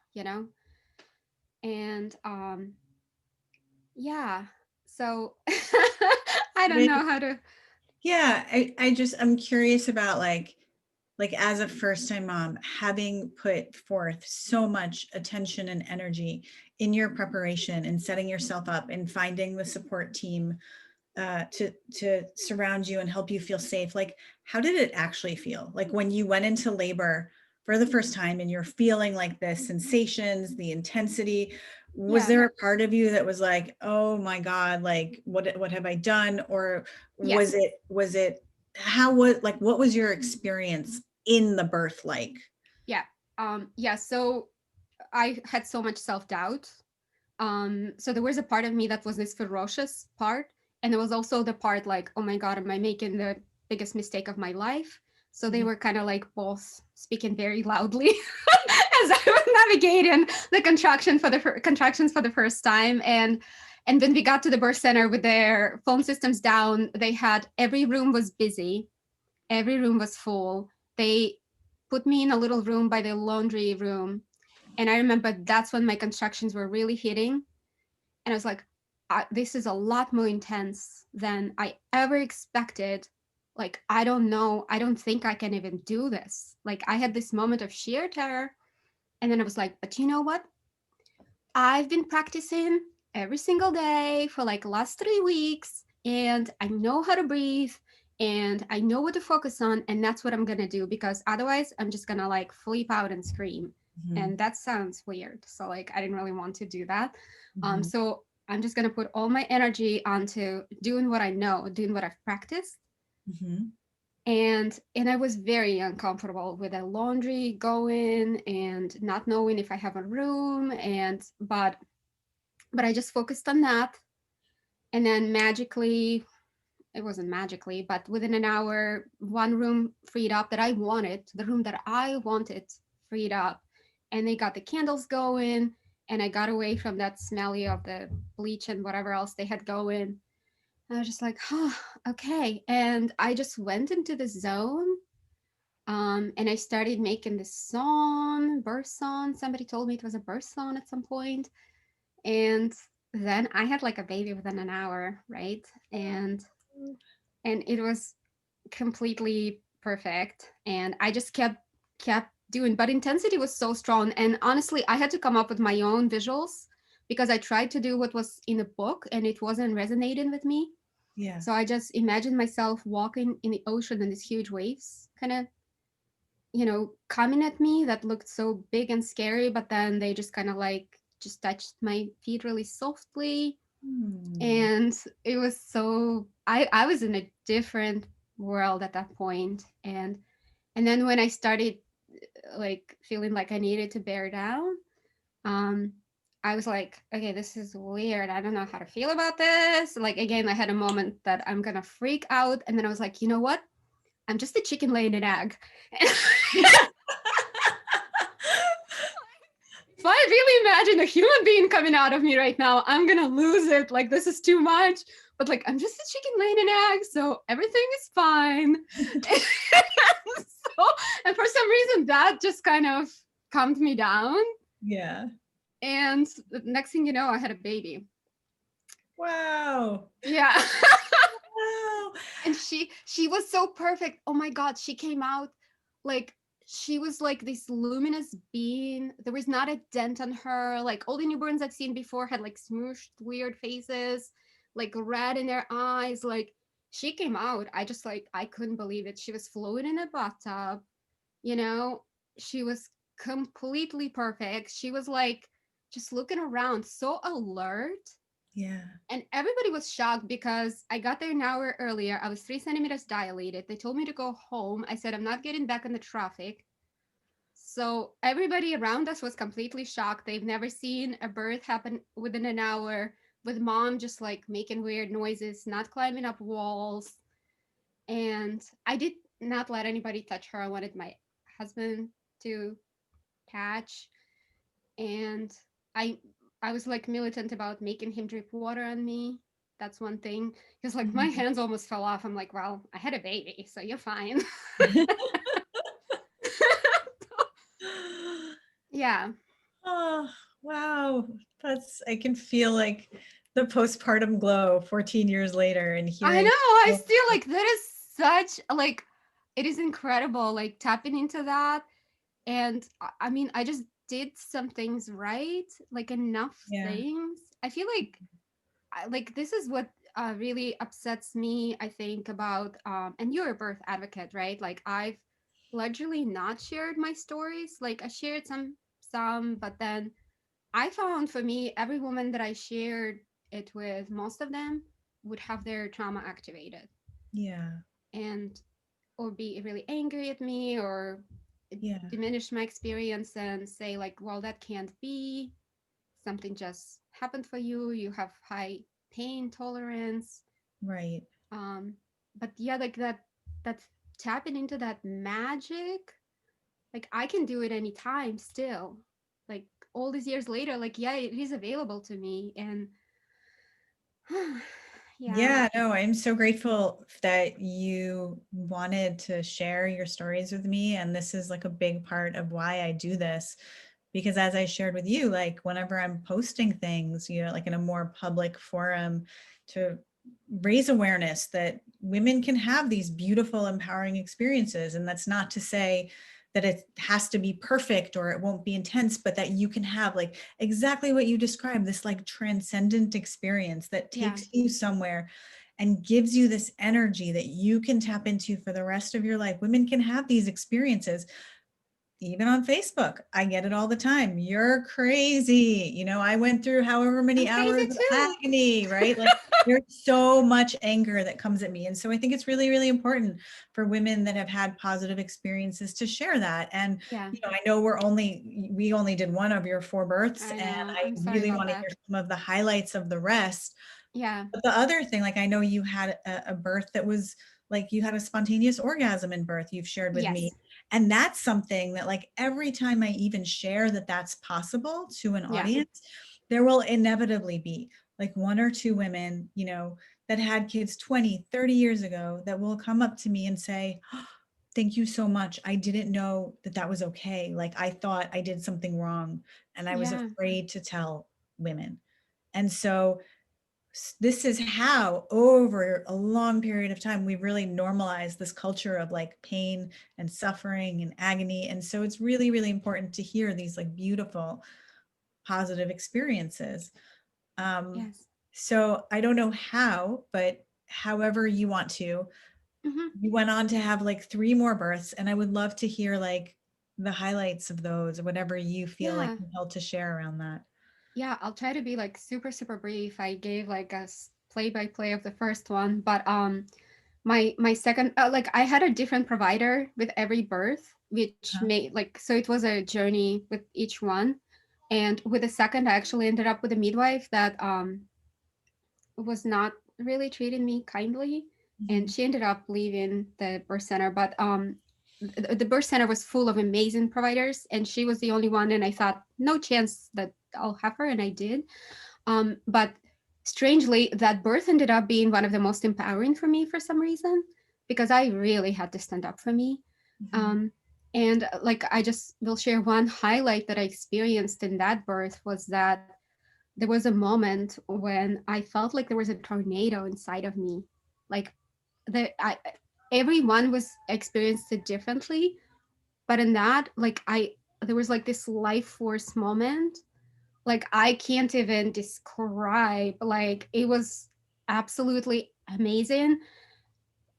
and yeah. So I don't know how to. Yeah, I'm curious about like as a first-time mom, having put forth so much attention and energy in your preparation and setting yourself up and finding the support team to surround you and help you feel safe. Like, how did it actually feel? Like when you went into labor for the first time and you're feeling like the sensations, the intensity, was Yeah. there a part of you that was like, oh my God, like what have I done? Or Yes. was it how was like what was your experience in the birth like? Yeah. Yeah. So I had so much self-doubt. So there was a part of me that was this ferocious part, and there was also the part like, oh my God, am I making the biggest mistake of my life? So they were kind of like both speaking very loudly as I was navigating the contractions for the first time. And when we got to the birth center with their phone systems down, they had, every room was busy, every room was full. They put me in a little room by the laundry room, and I remember that's when my contractions were really hitting. And I was like, this is a lot more intense than I ever expected. Like, I don't know. I don't think I can even do this. Like, I had this moment of sheer terror. And then I was like, but you know what? I've been practicing every single day for like the last 3 weeks, and I know how to breathe. and I know what to focus on, and that's what I'm gonna do, because otherwise I'm just gonna like flip out and scream. Mhm. And that sounds weird. So like I didn't really want to do that. Mhm. So I'm just gonna put all my energy onto doing what I know, doing what I've practiced. Mhm. And I was very uncomfortable with the laundry going and not knowing if I have a room, and but I just focused on that. And then magically, it wasn't magically, but within an hour, one room freed up that I wanted, the room that I wanted freed up. And they got the candles going, and I got away from that smelly of the bleach and whatever else they had going. And I was just like, oh, okay. And I just went into the zone. And I started making this song, birth song. Somebody told me it was a birth song at some point. And then I had like a baby within an hour, right? And it was completely perfect. And I just kept doing, but intensity was so strong. And honestly, I had to come up with my own visuals because I tried to do what was in a book and it wasn't resonating with me. Yeah. So I just imagined myself walking in the ocean and these huge waves kind of, coming at me that looked so big and scary, but then they just kind of like just touched my feet really softly. Hmm. And it was so I was in a different world at that point. And then when I started like feeling like I needed to bear down, um I was like, okay, this is weird. I don't know how to feel about this. Like again, I had a moment that I'm gonna freak out, and then I was like, you know what? I'm just a chicken laying an egg. If I really imagine a human being coming out of me right now, I'm gonna lose it. Like this is too much. But like I'm just a chicken laying an egg, so everything is fine. And for some reason that just kind of calmed me down. Yeah. And the next thing you know, I had a baby. Wow. Yeah. Wow. And she was so perfect. Oh my god, she came out like she was like this luminous being. There was not a dent on her. Like all the newborns I've seen before had like smooshed weird faces, like red in their eyes. Like she came out. I just like I couldn't believe it. She was floating in a bathtub, you know. She was completely perfect. She was like just looking around, so alert. Yeah. And everybody was shocked because I got there an hour earlier. I was 3 centimeters dilated. They told me to go home. I said, I'm not getting back in the traffic. So everybody around us was completely shocked. They've never seen a birth happen within an hour with mom just like making weird noises, not climbing up walls. And I did not let anybody touch her. I wanted my husband to catch. And I I was like militant about making him drip water on me. That's one thing. Because like my Mhm. hands almost fell off. I'm like, well, I had a baby, so you're fine. Yeah. Oh, wow. I can feel like the postpartum glow 14 years later and I hearing. know. I still like that is such like it is incredible, like tapping into that. And I mean, I just did some things right, like enough Yeah. things. I feel like this is what really upsets me, I think, about and you're a birth advocate, right? Like I've largely not shared my stories. Like I shared some, but then I found for me every woman that I shared it with, most of them would have their trauma activated Yeah. and or be really angry at me or Yeah. diminish my experience and say like, well, that can't be, something just happened for you, you have high pain tolerance. Right. um but yeah, like that's tapping into that magic. Like I can do it anytime still, like all these years later, like yeah, it is available to me. And yeah. Yeah, no, I'm so grateful that you wanted to share your stories with me. And this is like a big part of why I do this. Because as I shared with you, like whenever I'm posting things, like in a more public forum to raise awareness that women can have these beautiful, empowering experiences. And that's not to say that it has to be perfect or it won't be intense, but that you can have like exactly what you described, this like transcendent experience that Yeah. takes you somewhere. and gives you this energy that you can tap into for the rest of your life. Women can have these experiences even on Facebook. I get it all the time. You're crazy. You know, I went through however many I'm crazy hours of too. agony, right? Like there's so much anger that comes at me. And so I think it's really, really important for women that have had positive experiences to share that. And, Yeah, you know, I know we only did one of your 4 births, I and know. I I'm sorry really about want to that. hear some of the highlights of the rest. Yeah. But the other thing, like I know you had a birth that was like you had a spontaneous orgasm in birth, you've shared with me. Yes. And that's something that like every time I even share that that's possible to an Yeah. audience, there will inevitably be like one or two women, you know, that had kids 20, 30 years ago that will come up to me and say, "Oh, thank you so much. I didn't know that that was okay. Like I thought I did something wrong and I was Yeah. afraid to tell women." And so this is how over a long period of time we've really normalized this culture of like pain and suffering and agony. And so it's really, really important to hear these like beautiful positive experiences. um Yes. so I don't know how, but however you want to, Hmm. you went on to have like 3 more births, and I would love to hear like the highlights of those, whatever you feel like Yeah. you held to share around that. Yeah. I'll try to be like super, super brief. I gave like a play by play of the first one, but my second like I had a different provider with every birth, which Uh-huh. made like so it was a journey with each one. And with the second, I actually ended up with a midwife that was not really treating me kindly, and Mhm. she ended up leaving the birth center. But the birth center was full of amazing providers, and she was the only one. And I thought, no chance that I'll have her, and I did. But strangely, that birth ended up being one of the most empowering for me for some reason, because I really had to stand up for me. Mhm. Um, and like I just will share one highlight that I experienced in that birth was that there was a moment when I felt like there was a tornado inside of me. Like everyone was experienced it differently, but in that, like there was like this life force moment. Like I can't even describe. Like it was absolutely amazing,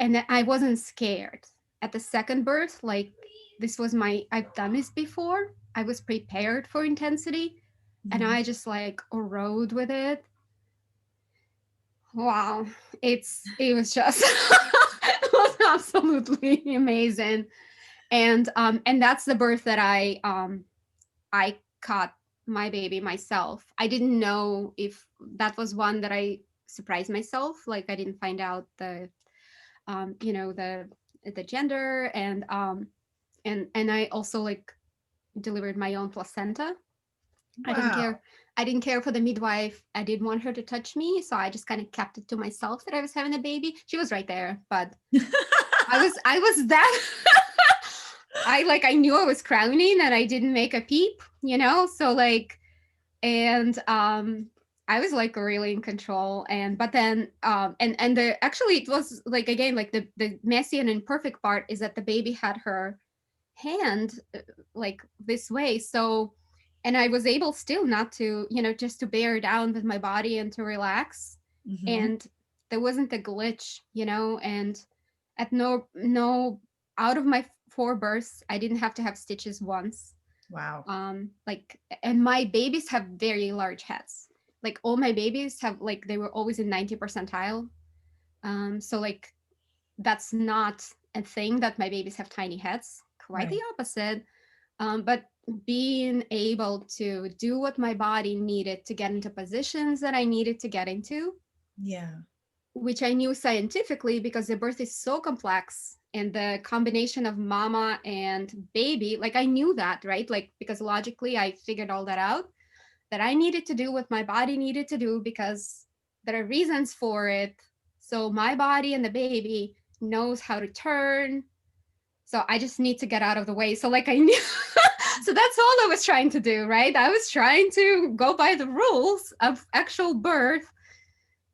and I wasn't scared at the second birth. Like this was I've done this before. I was prepared for intensity, and Mhm. I just like rode with it. Wow, it was just it was absolutely amazing. And that's the birth that I caught my baby myself. I didn't know if that was one that I surprised myself. Like I didn't find out the you know the gender, and I also like delivered my own placenta. I didn't Wow. care. I didn't care for the midwife. I didn't want her to touch me, so I just kind of kept it to myself that I was having a baby. She was right there, but I was that I knew I was crowning and I didn't make a peep, you know? So like and I was like really in control. And but then and the actually it was like again like the messy and imperfect part is that the baby had her hand like this way. So and I was able still not to, just to bear down with my body and to relax. Mhm. And there wasn't a glitch, and at no out of my 4 births, I didn't have to have stitches once. Wow. Like, and my babies have very large heads. Like all my babies have like they were always in 90 percentile. So like that's not a thing that my babies have tiny heads. Quite the Right. opposite. But being able to do what my body needed to get into positions that I needed to get into, Yeah. which I knew scientifically because the birth is so complex and the combination of mama and baby, like I knew that, right? Like, because logically I figured all that out, that I needed to do what my body needed to do because there are reasons for it. So my body and the baby knows how to turn. So I just need to get out of the way. So like I knew so that's all I was trying to do, right? I was trying to go by the rules of actual birth.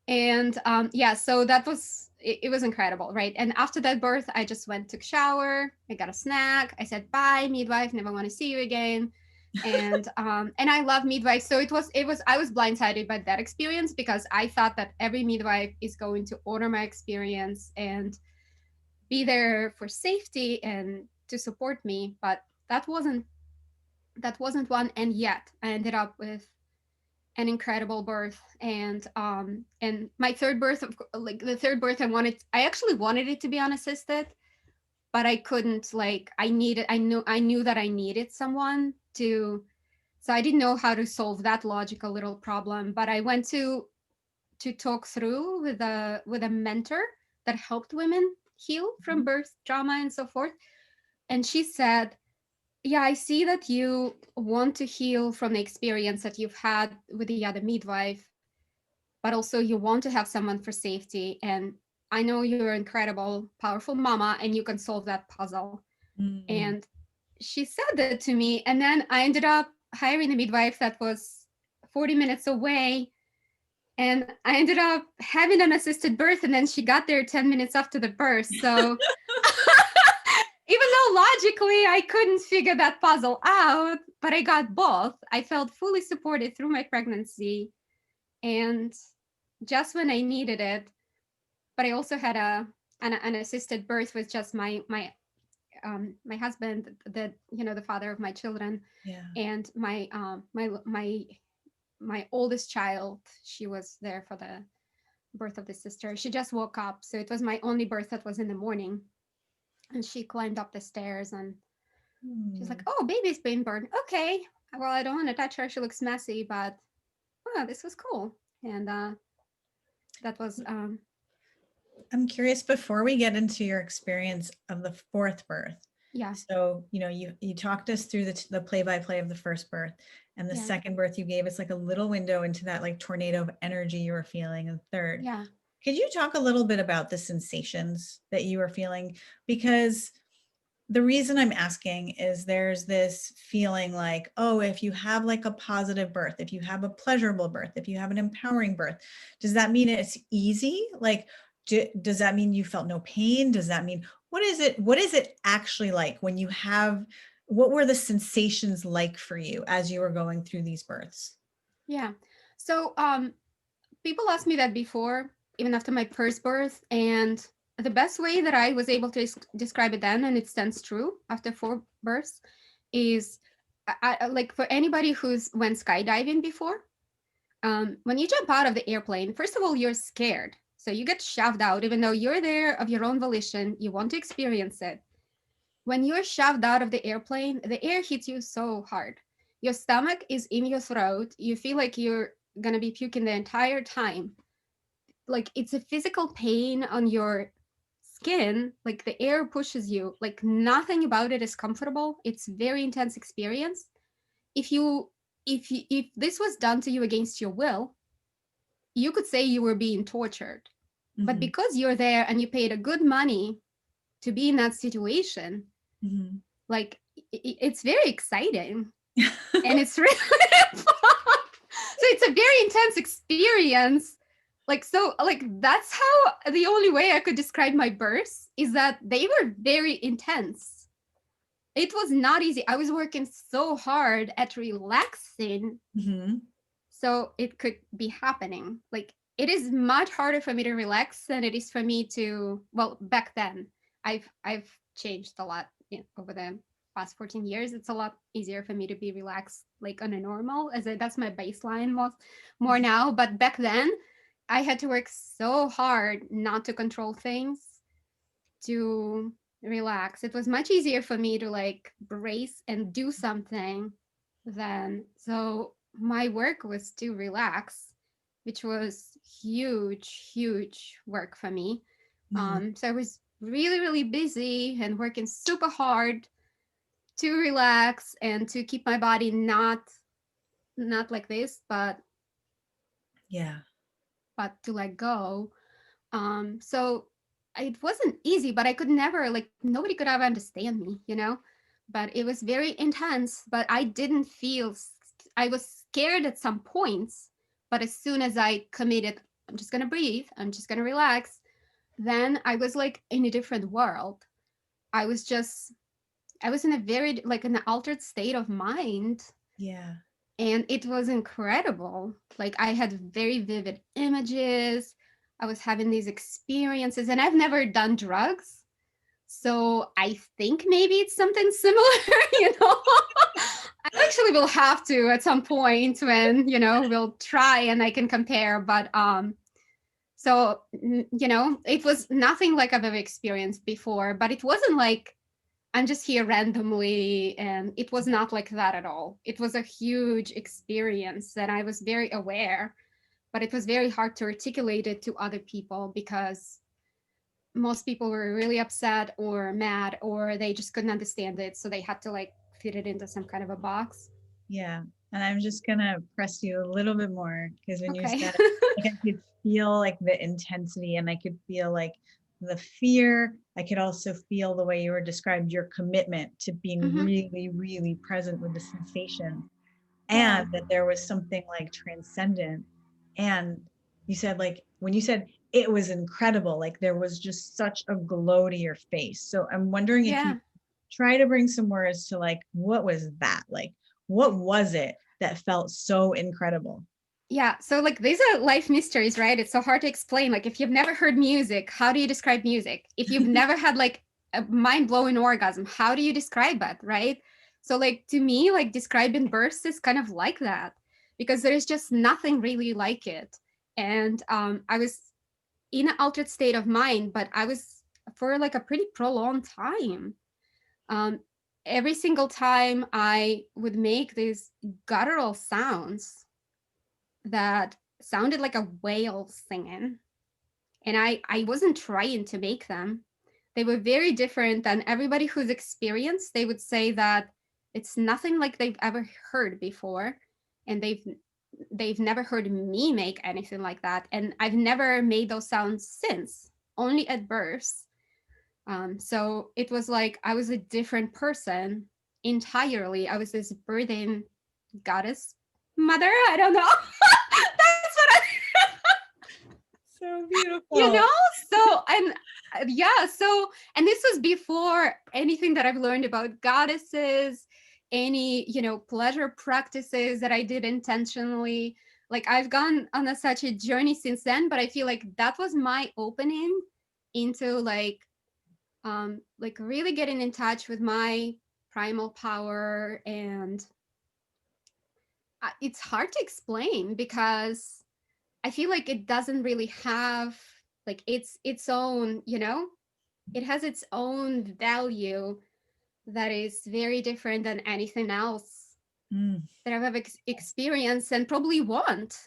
And yeah, so it was incredible, right? And after that birth, I just went, took shower, I got a snack, I said bye, midwife, never want to see you again. And I love midwives. So it was I was blindsided by that experience because I thought that every midwife is going to honor my experience and be there for safety and to support me, but that wasn't one. And yet I ended up with an incredible birth. And my third birth, like the third birth, I actually wanted it to be unassisted, but I couldn't. Like I knew that I needed someone to. So I didn't know how to solve that logical little problem, but I went to talk through with a mentor that helped women heal from Mhm. birth trauma and so forth. And she said, yeah, I see that you want to heal from the experience that you've had with the other midwife, but also you want to have someone for safety. And I know you're an incredible, powerful mama, and you can solve that puzzle. Mm. And she said that to me. And then I ended up hiring a midwife that was 40 minutes away. And I ended up having an assisted birth. And then she got there 10 minutes after the birth. So even though logically I couldn't figure that puzzle out, but I got both. I felt fully supported through my pregnancy and just when I needed it. But I also had an assisted birth with just my husband, the father of my children, Yeah. and my oldest child. She was there for the birth of the sister. She just woke up, so it was my only birth that was in the morning. And she climbed up the stairs and she's like, Mm. "Oh, baby's being born. Okay. Well, I don't want to touch her. She looks messy, but oh, this was cool." And that was I'm curious before we get into your experience of the fourth birth. yeah, So, you talked us through the play by play of the first birth, and the yeah, second birth you gave us like a little window into that like tornado of energy you were feeling, and third. yeah, Could you talk a little bit about the sensations that you were feeling? Because the reason I'm asking is there's this feeling like, oh, if you have like a positive birth, if you have a pleasurable birth, if you have an empowering birth, does that mean it's easy? Like, does that mean you felt no pain? Does that mean, what is it? What is it actually like when you have, what were the sensations like for you as you were going through these births? yeah. So people asked me that before, even after my first birth, and the best way that I was able to describe it then, and it stands true after 4 births, is like for anybody who's went skydiving before. When you jump out of the airplane, first of all, you're scared. So you get shoved out, even though you're there of your own volition, you want to experience it. When you're shoved out of the airplane, the air hits you so hard. Your stomach is in your throat. You feel like you're going to be puking the entire time. Like it's a physical pain on your skin. Like the air pushes you. Like nothing about it is comfortable. It's very intense experience. If you if this was done to you against your will, you could say you were being tortured. But Hmm. because you're there and you paid a good money to be in that situation, Hmm. like it's very exciting and it's really fun. So it's a very intense experience. Like that's how the only way I could describe my births is that they were very intense. It was not easy. I was working so hard at relaxing Hmm. so it could be happening. Like it is much harder for me to relax than it is for me to, well, back then. I've changed a lot, over the past 14 years. It's a lot easier for me to be relaxed like on a normal, that's my baseline more now. But back then I had to work so hard not to control things, to relax. It was much easier for me to like brace and do something than, so my work was to relax, which was huge work for me. Hmm. So I was really busy and working super hard to relax and to keep my body not like this, Yeah. but to let go. So it wasn't easy, but I could never, like, nobody could ever understand me. But it was very intense, but I didn't feel, I was scared at some points, but as soon as I committed, I'm just going to breathe, I'm just going to relax, then I was like in a different world. I was in a very, like, an altered state of mind. Yeah. And it was incredible. Like I had very vivid images. I was having these experiences, and I've never done drugs. So I think maybe it's something similar, you know. I actually will have to at some point when, we'll try and I can compare. But so it was nothing like I've ever experienced before, but it wasn't like I'm just here randomly. And it was not like that at all. It was a huge experience and I was very aware, but it was very hard to articulate it to other people because most people were really upset or mad or they just couldn't understand it. So they had to like fit it into some kind of a box. Yeah. And I'm just gonna press you a little bit more because when you Okay. said it, like I could feel like the intensity and I could feel like the fear. I could also feel the way you were described your commitment to being Hmm. really, really present with the sensation, Yeah. and that there was something like transcendent. And you said like when you said it was incredible, like there was just such a glow to your face. So I'm wondering if you Yeah. try to bring some words to like what was that like, what was it that felt so incredible? Yeah. So like these are life mysteries, right? It's so hard to explain. Like if you've never heard music, how do you describe music? If you've never had like a mind-blowing orgasm, how do you describe it, right? So like to me, like describing births is kind of like that because there is just nothing really like it. And I was in an altered state of mind, but I was for like a pretty prolonged time. Um, every single time I would make these guttural sounds that sounded like a whale singing, and I wasn't trying to make them. They were very different than everybody who's experienced. They would say that it's nothing like they've ever heard before, and they've never heard me make anything like that, and I've never made those sounds since, only at births. So it was like I was a different person entirely. I was this birthing goddess mother. I don't know. That's what I, So you beautiful. know? So, and yeah, so, and this was before anything that I've learned about goddesses, any, pleasure practices that I did intentionally. Like I've gone on such a journey since then, but I feel like that was my opening into like really getting in touch with my primal power. And it's hard to explain because I feel like it doesn't really have like its own, it has its own value that is very different than anything else Mm. that I've ever experienced and probably want.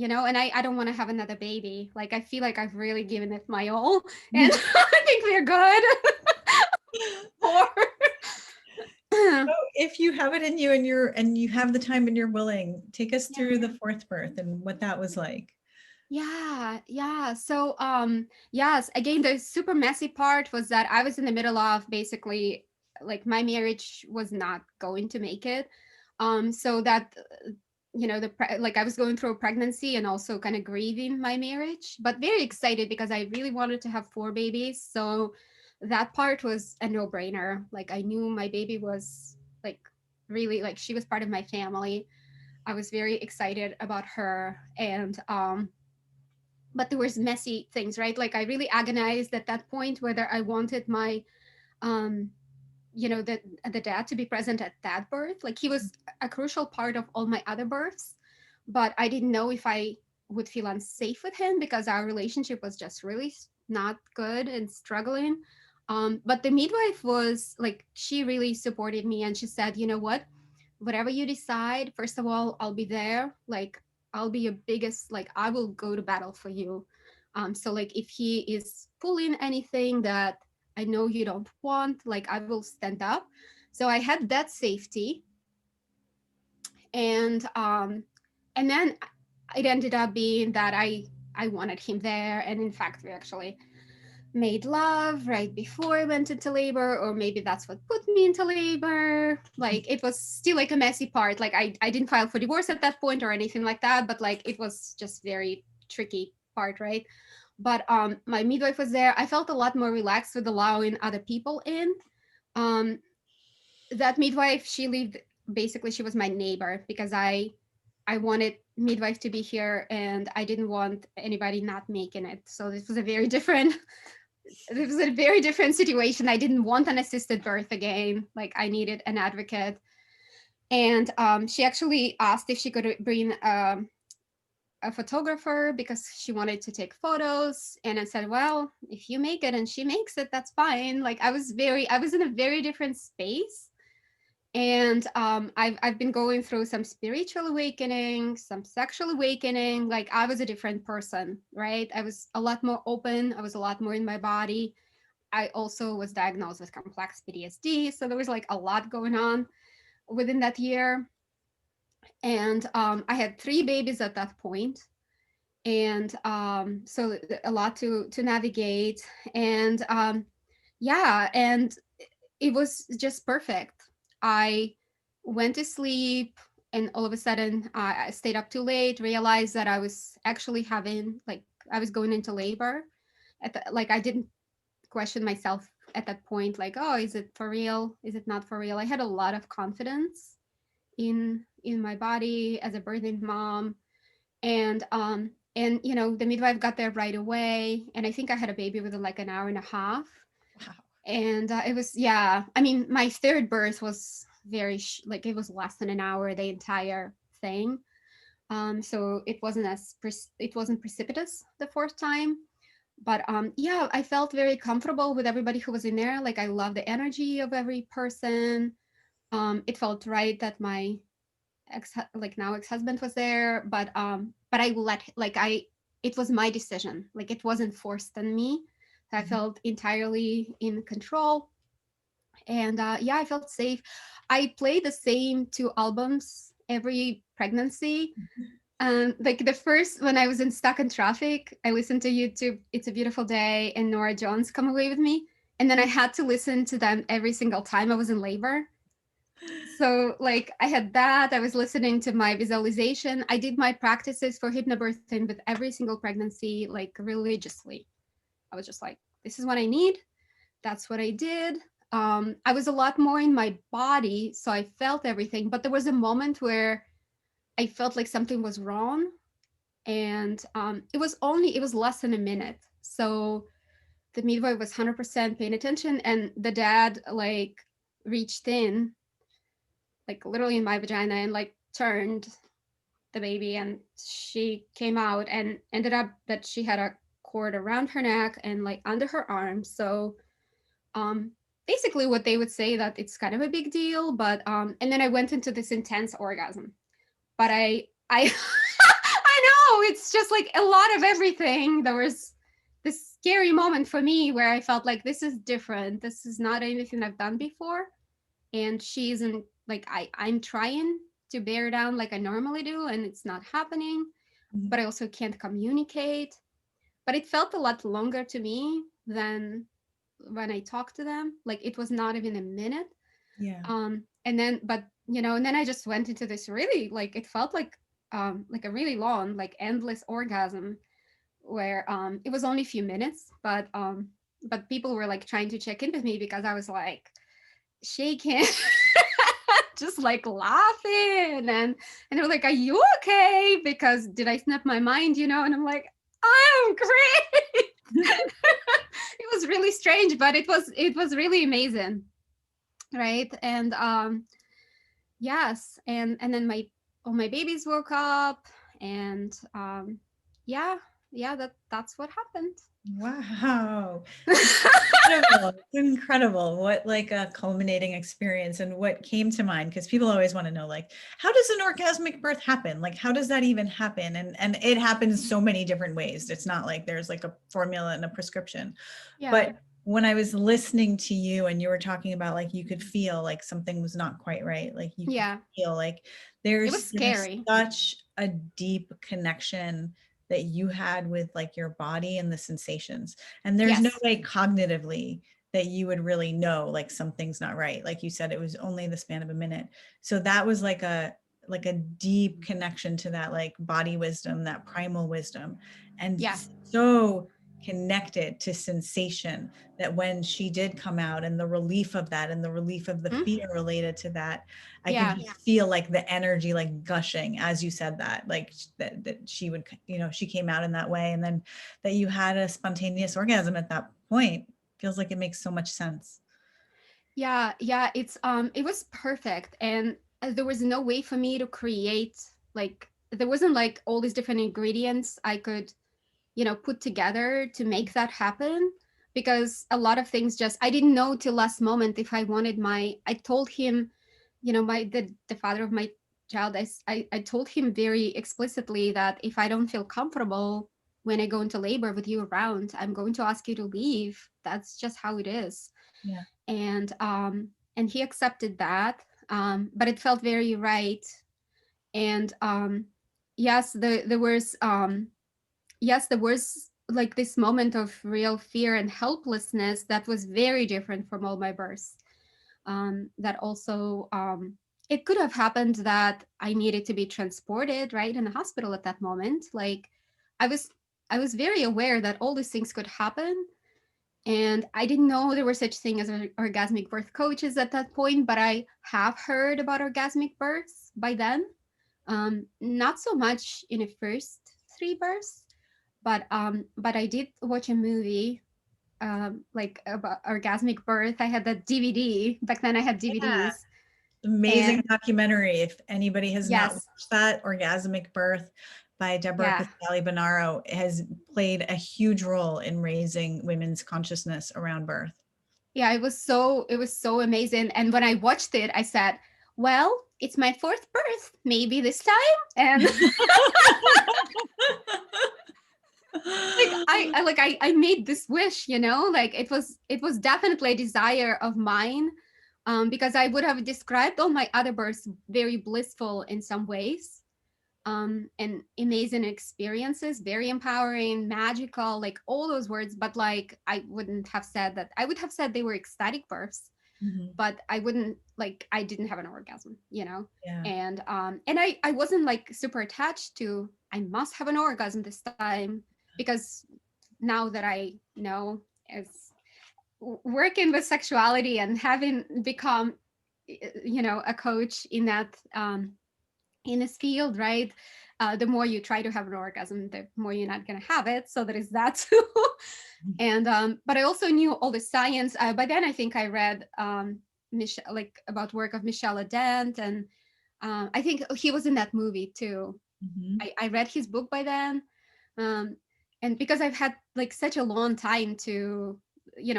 And I don't want to have another baby. Like I feel like I've really given it my all, and I think we're good. Or So if you have it in you and you have the time and you're willing, take us yeah. through the fourth birth and what that was like. Yeah, yeah. So, yes, again, the super messy part was that I was in the middle of basically like my marriage was not going to make it. So that like I was going through a pregnancy and also kind of grieving my marriage, but very excited because I really wanted to have four babies. So that part was a no-brainer. Like I knew my baby was like really like she was part of my family. I was very excited about her. And but there was messy things, right? Like I really agonized at that point whether I wanted my um the dad to be present at that birth. Like he was a crucial part of all my other births, but I didn't know if I would feel unsafe with him because our relationship was just really not good and struggling. But the midwife was like, she really supported me and she said, you know what, whatever you decide, first of all, I'll be there. Like I'll be your biggest, like I will go to battle for you. So like if he is pulling anything that I know you don't want, like I will stand up. So I had that safety. And then it ended up being that I wanted him there. And in fact, we actually made love right before I went into labor, or maybe that's what put me into labor. Like it was still like a messy part. Like I didn't file for divorce at that point or anything like that, but like it was just very tricky part, right? But my midwife was there. I felt a lot more relaxed with allowing other people in. um that midwife, she lived basically she was my neighbor because I wanted midwife to be here and I didn't want anybody not making it. So this was a very different it was a very different situation. I didn't want an assisted birth again. Like I needed an advocate. And she actually asked if she could bring a photographer because she wanted to take photos. And I said, well, if you make it and she makes it, that's fine. Like I was in a very different space. And I've been going through some spiritual awakening, some sexual awakening. Like I was a different person, right? I was a lot more open. I was a lot more in my body. I also was diagnosed with complex PTSD. So there was like a lot going on within that year. And I had 3 babies at that point. And so a lot to navigate. And yeah, and it was just perfect. I went to sleep and all of a sudden I stayed up too late, realized that I was actually having, like, I was going into labor. Like, I didn't question myself at that point, like, oh, is it for real? Is it not for real? I had a lot of confidence in my body as a birthing mom. And you know, the midwife got there right away. And I think I had a baby within like an hour and a half. Wow. And it was, yeah, I mean, my third birth was like it was less than an hour, the entire thing. So it wasn't precipitous the fourth time. But yeah, I felt very comfortable with everybody who was in there. Like I love the energy of every person. It felt right that my ex-husband was there, but I let, like, it was my decision. Like it wasn't forced on me. I Mhm. felt entirely in control. And yeah, I felt safe. I played the same 2 albums every pregnancy. And like the first, when I was in stuck in traffic, I listened to YouTube It's a Beautiful Day and Nora Jones Come Away With Me. And then I had to listen to them every single time I was in labor. So like I had that. I was listening to my visualization. I did my practices for hypnobirthing with every single pregnancy, like religiously. I was just like, this is what I need. That's what I did. I was a lot more in my body, so I felt everything. But there was a moment where I felt like something was wrong, and it was less than a minute. So the midwife was 100% paying attention, and the dad like reached in, like literally in my vagina, and like turned the baby, and she came out, and ended up that she had a cord around her neck and like under her arm. So um basically what they would say that it's kind of a big deal, but and then I went into this intense orgasm. But I I know it's just like a lot of everything. There was this scary moment for me where I felt like this is different. This is not anything I've done before. And she isn't, like, I'm trying to bear down like I normally do, and it's not happening. Mhm. But I also can't communicate. But it felt a lot longer to me than when I talked to them. Like it was not even a minute. Yeah. And then, but you know, and then I just went into this really, like, it felt like a really long, like endless orgasm where it was only a few minutes, but people were like trying to check in with me because I was like shaking, just like laughing, and they were like, "Are you okay?" Because did I snap my mind, you know? And I'm like, "I'm great." It was really strange, but it was really amazing, right? And yes, and then all my babies woke up, and yeah, yeah, that's what happened. Wow. Incredible. It's incredible. What like a culminating experience, and what came to mind, because people always want to know, like, how does an orgasmic birth happen? Like, how does that even happen? And it happens so many different ways. It's not like there's like a formula and a prescription. Yeah, But when I was listening to you and you were talking about like you could feel like something was not quite right, like you could yeah, feel like it was there's scary. such a deep connection that you had with like your body and the sensations. And there's no Yes, way cognitively that you would really know like something's not right. Like you said, it was only the span of a minute. So that was like a deep connection to that like body wisdom, that primal wisdom. And yeah, so connected to sensation, that when she did come out and the relief of that and the relief of the Mm, fear related to that, I could yeah. just feel like the energy like gushing as you said that, like that she would, she came out in that way, and then that you had a spontaneous orgasm at that point feels like it makes so much sense. Yeah, yeah, it was perfect, and there was no way for me to create, like there wasn't like all these different ingredients I could, put together to make that happen, because a lot of things just I didn't know till last moment if I wanted I told him, the father of my child, I told him very explicitly that if I don't feel comfortable when I go into labor with you around, I'm going to ask you to leave. That's just how it is. Yeah. And he accepted that, but it felt very right. And yes, there was like this moment of real fear and helplessness that was very different from all my births. That also, it could have happened that I needed to be transported right in the hospital at that moment. Like I was, I was very aware that all these things could happen, and I didn't know there were such thing as orgasmic birth coaches at that point, but I have heard about orgasmic births by then. Not so much in the first three births, but I did watch a movie like about orgasmic birth. I had that DVD. Back then I had Yeah. DVDs. And Amazing documentary. If anybody has not yes, watched that, Orgasmic Birth by Deborah yeah. Casale-Bonaro has played a huge role in raising women's consciousness around birth. Yeah, it was so amazing. And when I watched it, I said, well, it's my fourth birth, maybe this time. And like I made this wish, like it was definitely a desire of mine, because I would have described all my other births very blissful in some ways, and amazing experiences, very empowering, magical, like all those words. But like I wouldn't have said that. I would have said they were ecstatic births, Mhm. but I wouldn't, like I didn't have an orgasm. Yeah. And I wasn't like super attached to I must have an orgasm this time, because now that I know, as working with sexuality and having become a coach in that, in this field, right? The more you try to have an orgasm, the more you're not going to have it. So there is that too. And but I also knew all the science. By then, I think I read like about work of Michel Dent, and I think he was in that movie too. Mhm. I read his book by then, um, and because I've had like such a long time to,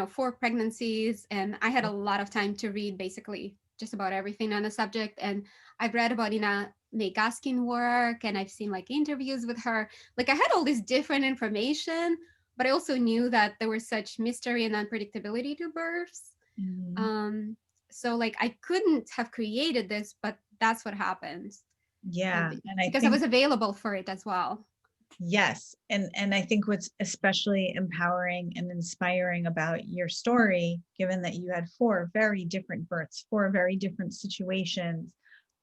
4 pregnancies, and I had a lot of time to read basically just about everything on the subject. And I've read about Ina May Gaskin work, and I've seen like interviews with her. Like I had all this different information, but I also knew that there was such mystery and unpredictability to births. Mhm. Um, so like I couldn't have created this, but that's what happened, Yeah. And I because I think was available for it as well. yes. And I think what's especially empowering and inspiring about your story, given that you had four very different births, four very different situations,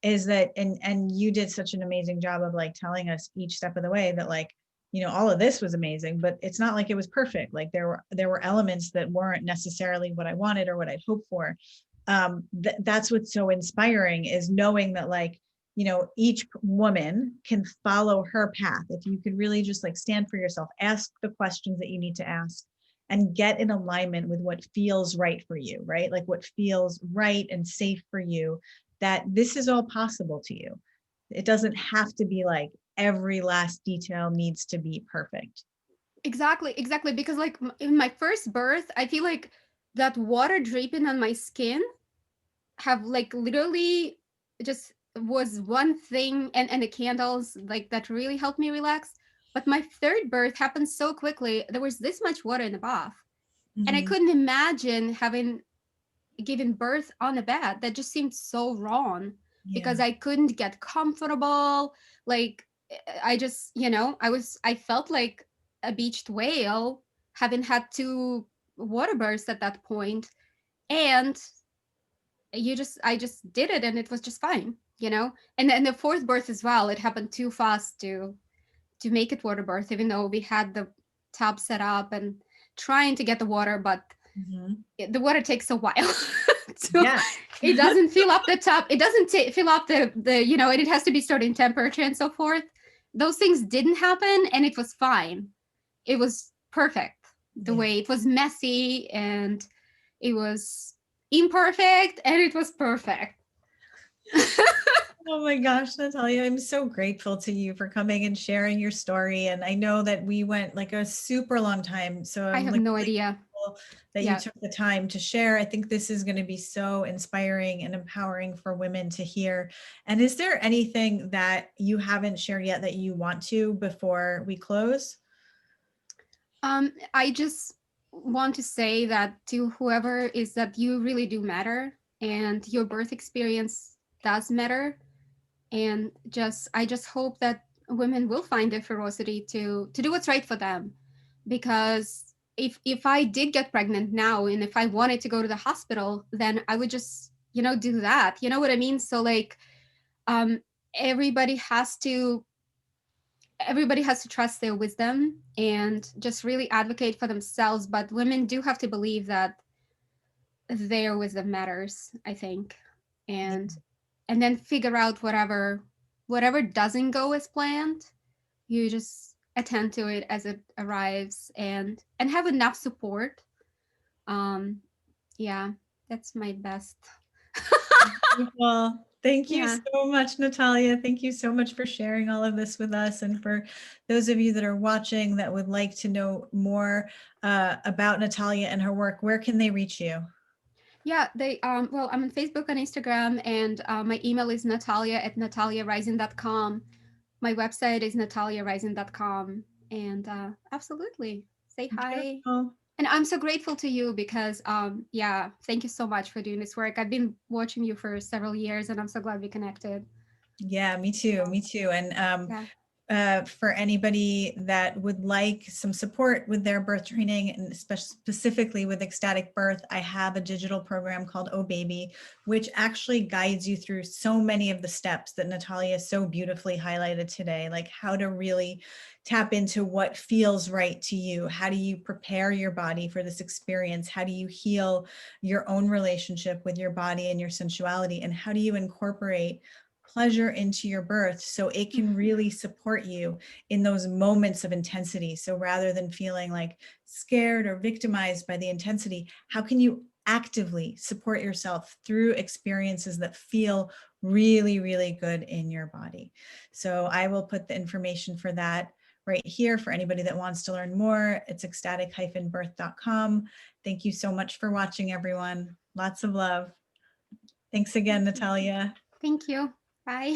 is that and you did such an amazing job of like telling us each step of the way that like, all of this was amazing, but it's not like it was perfect. Like there were elements that weren't necessarily what I wanted or what I'd hoped for. That's what's so inspiring, is knowing that like, each woman can follow her path. If you could really just like stand for yourself, ask the questions that you need to ask, and get in alignment with what feels right for you, right? Like what feels right and safe for you, that this is all possible to you. It doesn't have to be like every last detail needs to be perfect. Exactly, exactly. Because like in my first birth, I feel like that water dripping on my skin have like literally just was one thing, and the candles like that really helped me relax. But my third birth happened so quickly. There was this much water in the bath, and I Mhm. couldn't imagine having given birth on a bed. That just seemed so wrong, Yeah. because I couldn't get comfortable. Like I just, I felt like a beached whale, having had two water births at that point. And I just did it, and it was just fine. And then the fourth birth as well, it happened too fast to make it water birth, even though we had the tub set up and trying to get the water, but Mhm. the water takes a while. So Yes. it doesn't fill up the tub. It doesn't fill up the and it has to be certain temperature and so forth. Those things didn't happen, and it was fine. It was perfect the Yeah. way it was messy, and it was imperfect, and it was perfect. Oh my gosh, Natalia, I'm so grateful to you for coming and sharing your story. And I know that we went like a super long time. So I I'm have like no really idea. grateful that you Yeah. took the time to share. I think this is going to be so inspiring and empowering for women to hear. And is there anything that you haven't shared yet that you want to before we close? I just want to say that to whoever is that you really do matter, and your birth experience does matter. And I just hope that women will find the ferocity to do what's right for them, because if I did get pregnant now, and if I wanted to go to the hospital, then I would just do that. You know what I mean? So like, um everybody has to everybody has to trust their wisdom and just really advocate for themselves, but women do have to believe that their wisdom matters, I think. Yeah. And then figure out whatever doesn't go as planned. You just attend to it as it arrives, and have enough support. um yeah, that's my best. Well, thank you Yeah. so much, Natalia. Thank you so much for sharing all of this with us. And for those of you that are watching that would like to know more about Natalia and her work, where can they reach you? Yeah, they well, I'm on Facebook and Instagram, and my email is natalia@nataliarising.com. My website is nataliarising.com. And absolutely, say hi. Beautiful. And I'm so grateful to you because yeah, thank you so much for doing this work. I've been watching you for several years, and I'm so glad we connected. Yeah, me too. Me too. And Yeah. for anybody that would like some support with their birth training, and specifically with ecstatic birth, I have a digital program called Oh Baby, which actually guides you through so many of the steps that Natalia so beautifully highlighted today, like how to really tap into what feels right to you. How do you prepare your body for this experience? How do you heal your own relationship with your body and your sensuality? And how do you incorporate pleasure into your birth so it can really support you in those moments of intensity? So rather than feeling like scared or victimized by the intensity, how can you actively support yourself through experiences that feel really, really good in your body? So I will put the information for that right here for anybody that wants to learn more. It's ecstatic-birth.com. Thank you so much for watching, everyone. Lots of love. Thanks again, Natalia. Thank you. Bye.